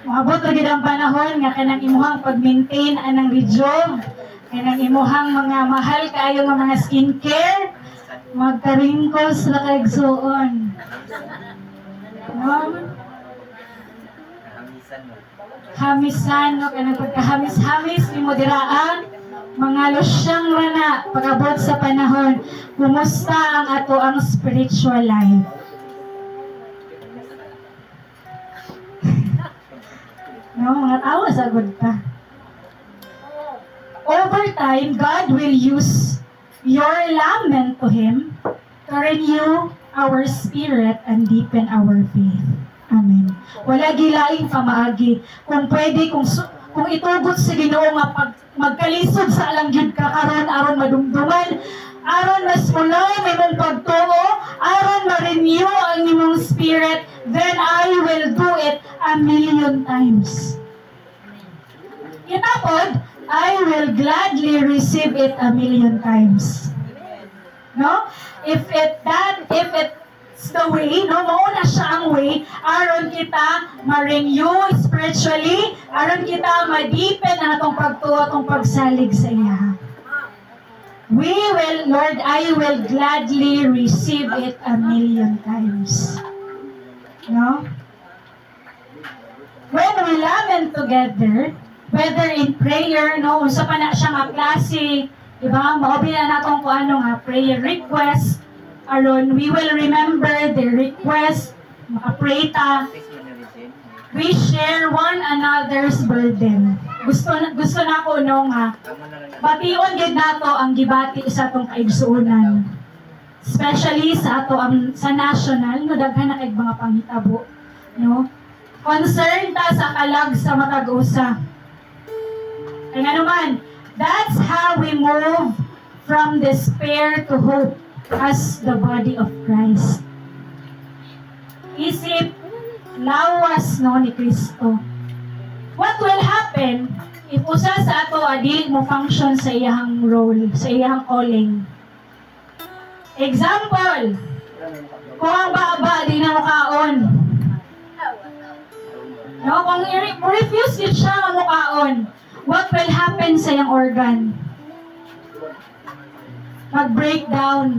A: Maabot lagi ang panahon nga kanang imuhang pag-maintain anang redyong, kanang imuhang mga mahal kaayo nga mga skincare, magka-wrinkles na kaigsuon. No? Hamisan, no? Kanang pagkahamis-hamis, ni mo diraan, mga losyang rana, pag-abot sa panahon, kumusta ang ato ang spiritual life? No, mga tawa sagod ka. Over time, God will use your lament to Him to renew our spirit and deepen our faith. Amen. Wala gilaing pamaagi. Kung pwede, kung itugot sa Ginoo nga pag magkalisod sa alangyod ka karon aron madumduman, aron mas mulay may mong pagtuo, aron ma-renew ang imong spirit, then I will do it 1,000,000 times. Itapod, I will gladly receive it 1,000,000 times. No? If it's the way, no, mauna siya ang way, aron kita ma-renew spiritually, aron kita ma-deepen ang atong pagtuo, atong pagsalig sa iya. Lord, I will gladly receive it 1,000,000 times. No? When we lament together, whether in prayer, no, unsa pa na siya nga klase, diba? Maobi na natong kung ano nga, prayer request, aron we will remember the request, maka-pray ta, we share one another's burden. Gusto na ko no nga, bation gid nato ang gibati sa atong kaigsuonan. Especially sa ato sa national, no, daghan na kay mga panghitabo, no? Concern ta sa kalag sa matag usa. Kaya nga naman, that's how we move from despair to hope as the body of Christ. Isip, lawas no ni Kristo. What will happen if usa sa ato adili mo function sa iyang role, sa iyang calling? Example, kung ang baba di na mukaon. No, kung refuse yun siya ang mukaon, what will happen sa iyang organ? Mag-breakdown.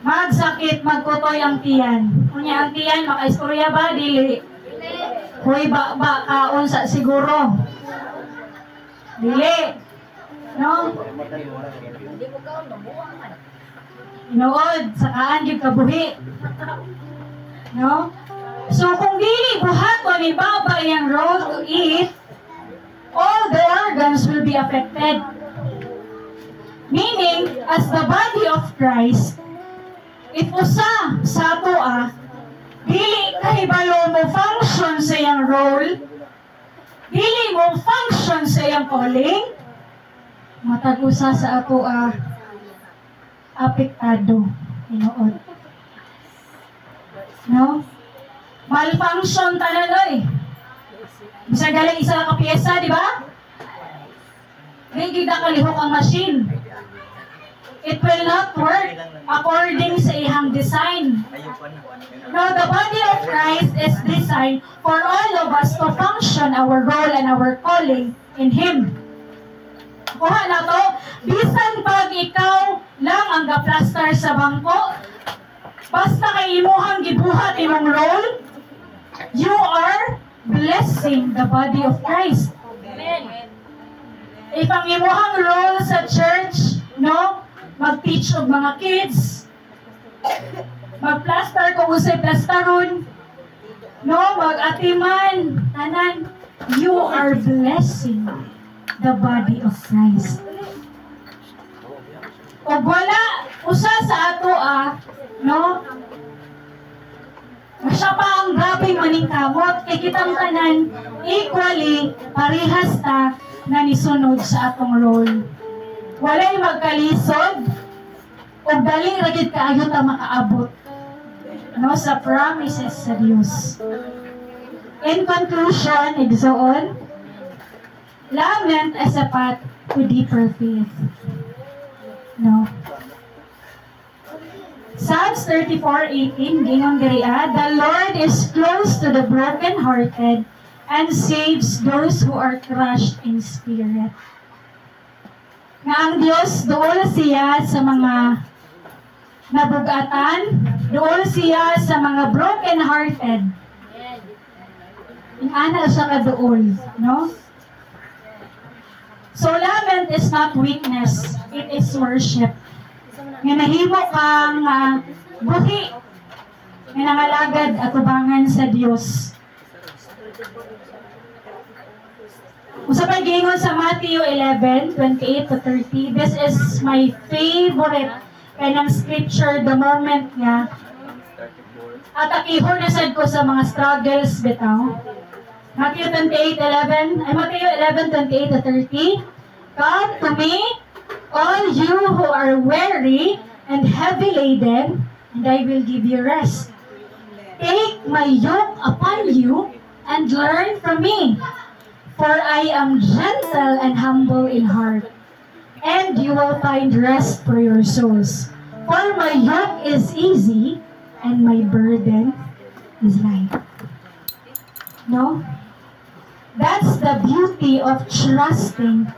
A: Magsakit, magkutoy ang tiyan. Kunya ang tiyan, makaistorya ba? Dili. Hoy, ba kaon sa siguro. Dili. No? Inuod, sakaan yung kabuhi. No? So, kung dili buhaton ni Baba yung road to eat, all the organs will be affected. Meaning, as the body of Christ, if usa sa atoa, dili kahibalo mo function sa iyang role, dili mo function sa iyang calling, matag usa sa atoa, apektado, inuod. No? Malfunction talaga eh. Bisa galing isa ka piyesa, di ba? Hindi kita kalihok ang machine. It will not work according sa ihang design. Now, the body of Christ is designed for all of us to function our role and our calling in Him. Kuha na to, bisan pag ikaw lang ang gaplastar sa bangko, basta kay imuhang gibuhat imong role, you are blessing the body of Christ. Amen. If ang imuhang role sa church, no, mag-teach og mga kids, mag-plaster kung usay plastaron, no, mag-atiman, tanan, you are blessing the body of Christ. O wala, usa sa ato no, siya pa ang grabe maningkamot, kay kitang tanan, equally, parehas ta na nisunod sa atong role. Walay magkalisod o daling ragid kaayo ta makaabot, no, sa promises sa Dios. In conclusion, igsoon, lament as a path to deeper faith. No. Psalms 34:18, gingon diriya, the Lord is close to the brokenhearted and saves those who are crushed in spirit. Nga ang Diyos, doon siya sa mga nabugatan, doon siya sa mga broken-hearted. Ana siya ka doon, no? So, lament is not weakness, it is worship. Nga nahimo kang buhi, nga nangalagad at ubangan sa Diyos. Usapay gingon sa Matthew 11:28-30. This is my favorite kanang scripture the moment nga. At akihon na sad ko sa mga struggles bitaw. Matthew 11:28-30. Come to me, all you who are weary and heavy laden, and I will give you rest. Take my yoke upon you and learn from me. For I am gentle and humble in heart, and you will find rest for your souls. For my yoke is easy, and my burden is light. No? That's the beauty of trusting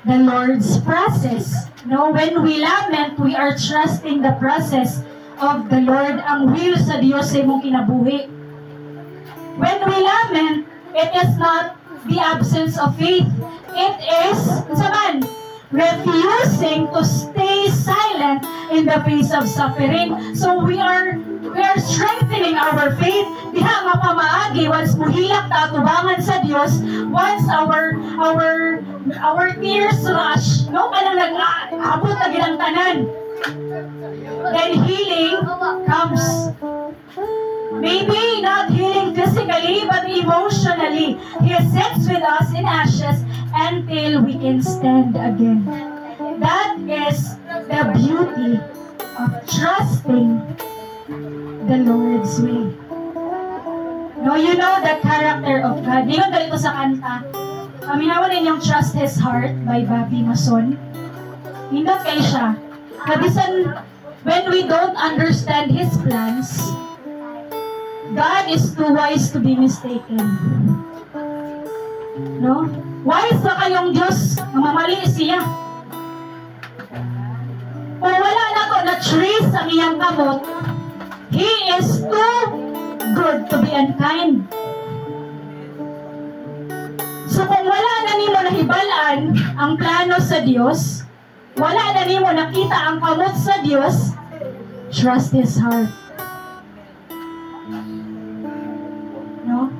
A: the Lord's process. No? When we lament, we are trusting the process of the Lord, ang will sa Diyos sa imong kinabuhi. When we lament, it is not the absence of faith. It is, saman, refusing to stay silent in the face of suffering. So we are strengthening our faith. Diha mapamaagi once muhilak ta atubangan sa Dios, once our tears rush, no, kanang nag-abot na gilang tanan. Then healing comes. Maybe not healing physically, but emotionally. He sits with us in ashes until we can stand again. That is the beauty of trusting the Lord's way. No, you know the character of God. Di ba ganito sa kanta? Paminawan ninyong Trust His Heart by Bobby Mason. Hindot kayo siya. Nabisan when we don't understand His plans, God is too wise to be mistaken. No? Wise na kayong Diyos, mamamali siya. Kung wala na ko na trace ang iyang kamot, He is too good to be unkind. So kung wala na nimo nahibalaan ang plano sa Diyos, wala na nimo nakita ang kamot sa Diyos, trust His heart. No?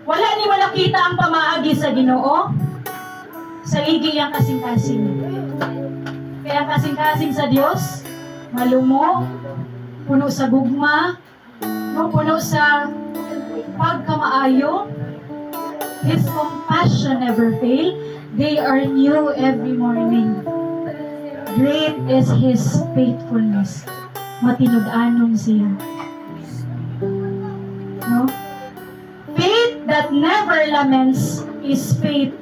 A: Wala nimo nakita ang pamaagi sa Ginoo, saligi ang kasing-kasing. Kaya ang kasing-kasing sa Diyos, malumo, puno sa gugma, no, puno sa pagkamaayo. His compassion never fail. They are new every morning. Great is His faithfulness. Matinud-anon siya. No? Faith that never laments is faith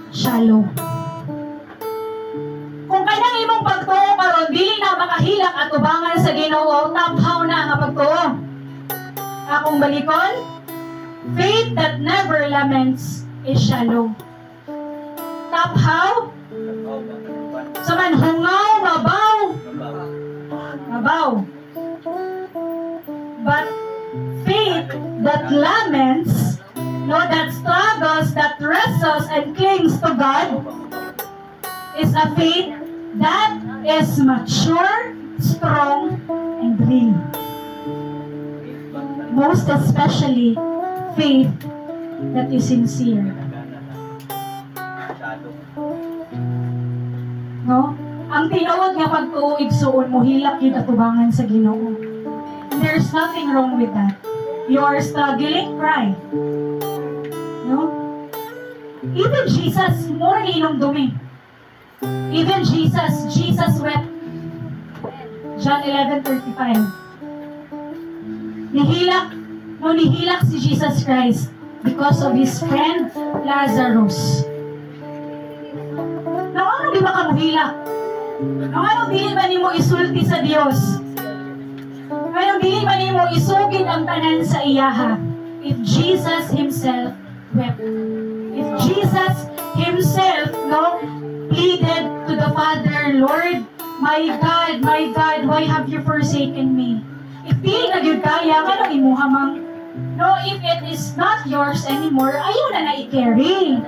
A: shallow. Kung kanang imong pagtuo karon dili na makahilak at ubangan sa Ginoo, taphaw na nga pagtuo. Akong balikon, faith that never laments is shallow. Taphaw, sa manhungaw, mabaw. Mabaw. But faith that laments, no, that struggles, that wrestles and clings to God, is a faith that is mature, strong, and real. Most especially, faith that is sincere. No? Ang tinuod nga pagtuo igsuon mo hilak yun atubangan sa Ginoo. There's nothing wrong with that. You are struggling, cry. No? Even Jesus, more inom dumi. Even Jesus wept. John 11:35. Nihilak si Jesus Christ because of his friend Lazarus. Ano di ba ka muhilak? Ano dili ba nimo isulti sa Dios? Ano dili ba nimo isugid ang tanan sa iyaha? If Jesus himself wept. If Jesus himself, pleaded to the Father, Lord, my God, why have you forsaken me? If di na gyud kaya, kanang imuha mang, if it is not yours anymore, ayaw na i-carry.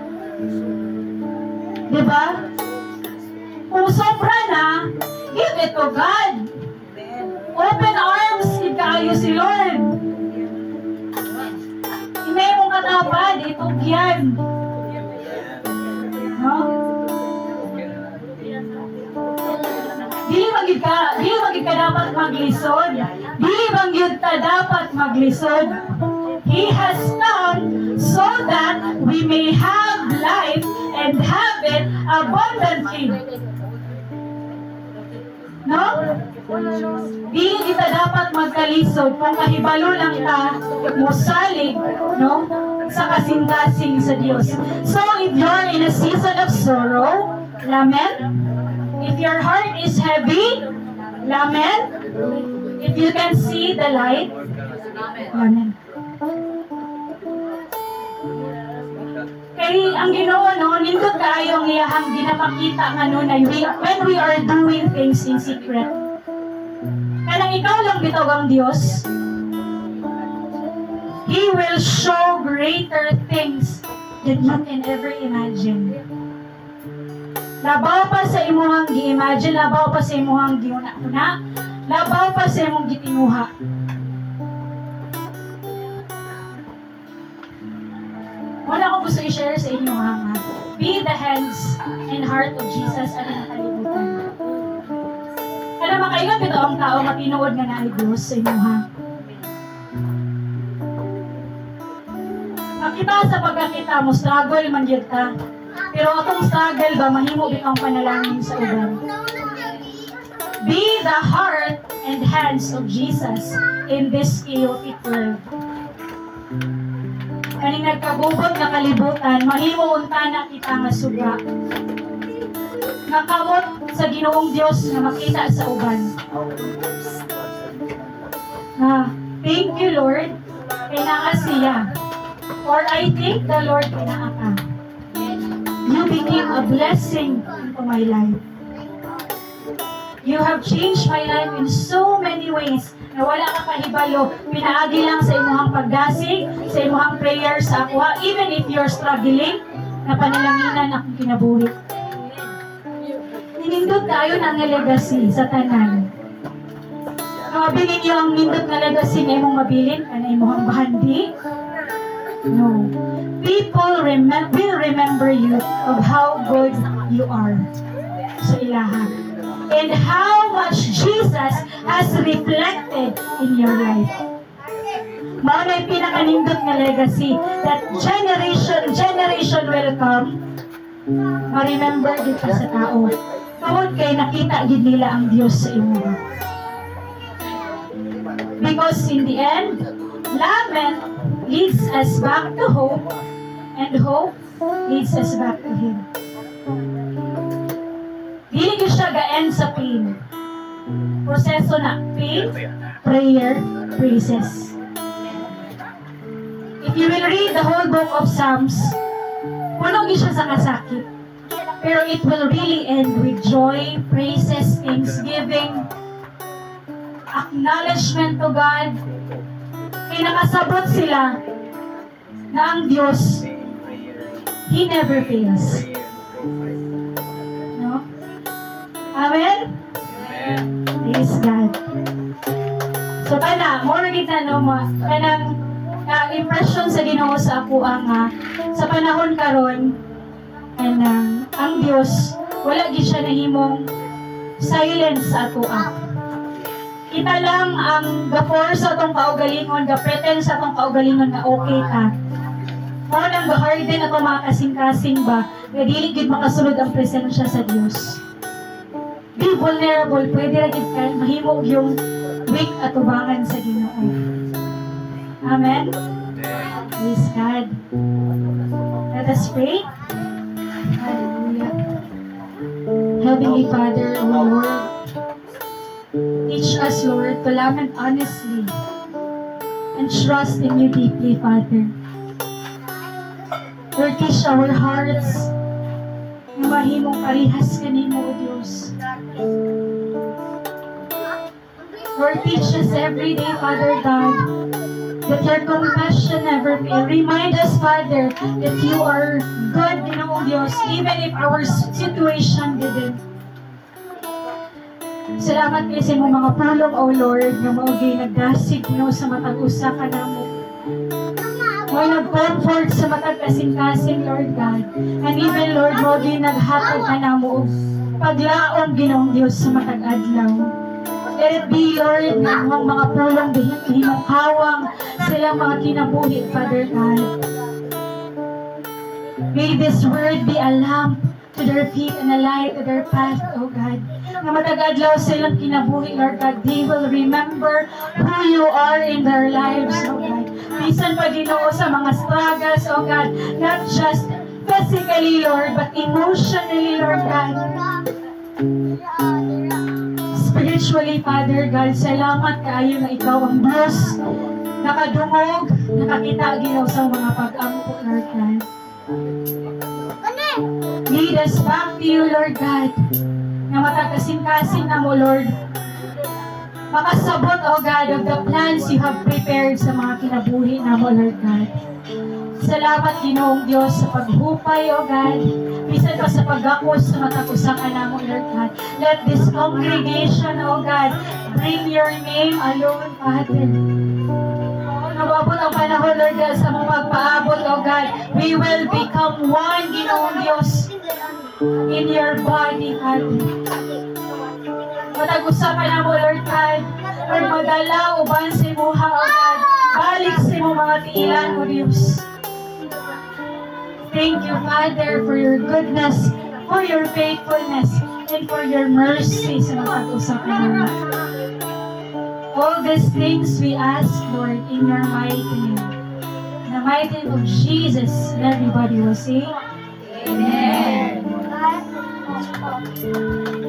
A: Diba? Kung sobra na, give it to God. Open arms, ikayo si Lord. Hindi mong katapad, itong yan. No? Dili magid ka dapat maglisod. Dili bangyud ta dapat maglisod. He has come so that we may have life and have it abundantly. No? Dili kita dapat magkalisod kung kahibalo lang ta mosalig, sa kasing-kasing sa Dios. So if you're in a season of sorrow, lament. If your heart is heavy, lament. If you can see the light, amen. Kaya ang Ginoo nindot kaayo ang iyahang ginapakita when we are doing things in secret. Kanang ikaw lang bitaw ang Dios, He will show greater things than you can ever imagine. Labaw pa sa imuhang gi-imagine, labaw pa sa imuhang giuna-una, labaw pa sa imong gitinguha. Wala ko gusto i-share sa inyo ha. Be the hands and heart of Jesus at ang kalibutan. Kaya makaingat ito ang tao matinuod nga na Diyos sa inyo ha. Makita sa pagkakita mo, struggle man yun ka. Pero atong struggle ba, mahimo bitang panalangin sa uban. Be the heart and hands of Jesus in this chaotic world. Kaning nagkagubot na kalibutan, mahimo unta na kita nga suga. nakamot sa Ginoong Dios na makita sa uban. Thank you, Lord, kaya siya. Or I thank the Lord kaya ka. You became a blessing into my life. You have changed my life in so many ways na wala ka kahibalo. Pinaagi lang sa imuhang pagdasig, sa imuhang prayer sa ako. Even if you're struggling, na panalanginan akong kinabuhi. Nindot tayo ng legacy sa tanan. Mabilin niyo ang nindot na legacy na imong mabilin, na imong bahandi. No. People will remember you of how good you are sa ilaha. And how much Jesus has reflected in your life. Mao na yung pinakanindot na legacy that generation will come, ma-remember dito sa tao. Tawag kay nakita din nila ang Diyos sa imo. Because in the end, lament leads us back to hope, and hope leads us back to Him. Dili ko siya ga-end sa pain. Proseso na pain, prayer, praises. If you will read the whole book of Psalms, puno siya sa kasakit. Pero it will really end with joy, praises, thanksgiving, acknowledgement to God. Kaya nakasabot sila na ang Diyos, He never fails. No? Amen? Praise God. So, more kita, no, kanang impression sa Ginoo sa ako ang sa panahon karon and ang Dios wala gid siya nahimong silence sa ato. Kita lang ang ga-force sa atong kaugalingon, ga-pretend sa atong kaugalingon na okay ka. Mao nang ga-harden ato mga kasing-kasing ba nga dili gid makasulod ang presensya sa Dios. Be vulnerable, pwede ra gid kay mahimog yung weak atubangan sa Ginoo. Amen? Praise God. Let us pray. Hallelujah. Heavenly Father, O Lord, teach us, Lord, to lament honestly and trust in you deeply, Father. Lord, teach our hearts na mahimong parihas kanimo, O Diyos. Lord, teach us every day, Father God, that your compassion never fail. Remind us, Father, that you are good, Ginoong Diyos, even if our situation didn't. Salamat kayo sa mga pulong, O Lord, na maugay nagdasig no, sa matag usa ka namo. May nag-comfort sa matag kasing-kasing, Lord God. And even, Lord, maugay naghatag ka namo paglaong, Ginoong Diyos, sa matag adlaw. Let it be, Lord, ng mga pulong himong-hawang silang mga kinabuhi, Father God. May this word be a lamp to their feet and a light to their path, O God. Na matagadlaw silang kinabuhi, Lord God, they will remember who you are in their lives, O God. Bisan pa Ginoo sa mga struggles, O God, not just physically, Lord, but emotionally, Lord God. Spiritually, Father God, salamat kaayo na ikaw ang Diyos, nakadungog, nakakita Ginoo sa mga pag-ampo, Lord God. Lead us back to you, Lord God, na matagkasing-kasing na mo, Lord. Makasabot, O God, of the plans you have prepared sa mga kinabuhi na mo, Lord God. Salamat, Ginoong Diyos, sa paghupay, O God. Bisan pa sa pag-akos sa matakusakan na mo, Lord God. Let this congregation, O God, bring your name alone, Father. Nababot ang panahon, Lord God, sa mga pagpaabot, O God. We will become one, Ginoong Diyos, in your body, Father. Matag-usapan na mo, Lord God. Lord, madala, uban sa imuha, O God. Balik sa imo mga tiilan, O Diyos. Thank you, Father, for your goodness, for your faithfulness, and for your mercy sa matag-usapan namin. All these things we ask, Lord, in your mighty name. In the mighty name of Jesus, and everybody will say, Amen.
B: Salamat po.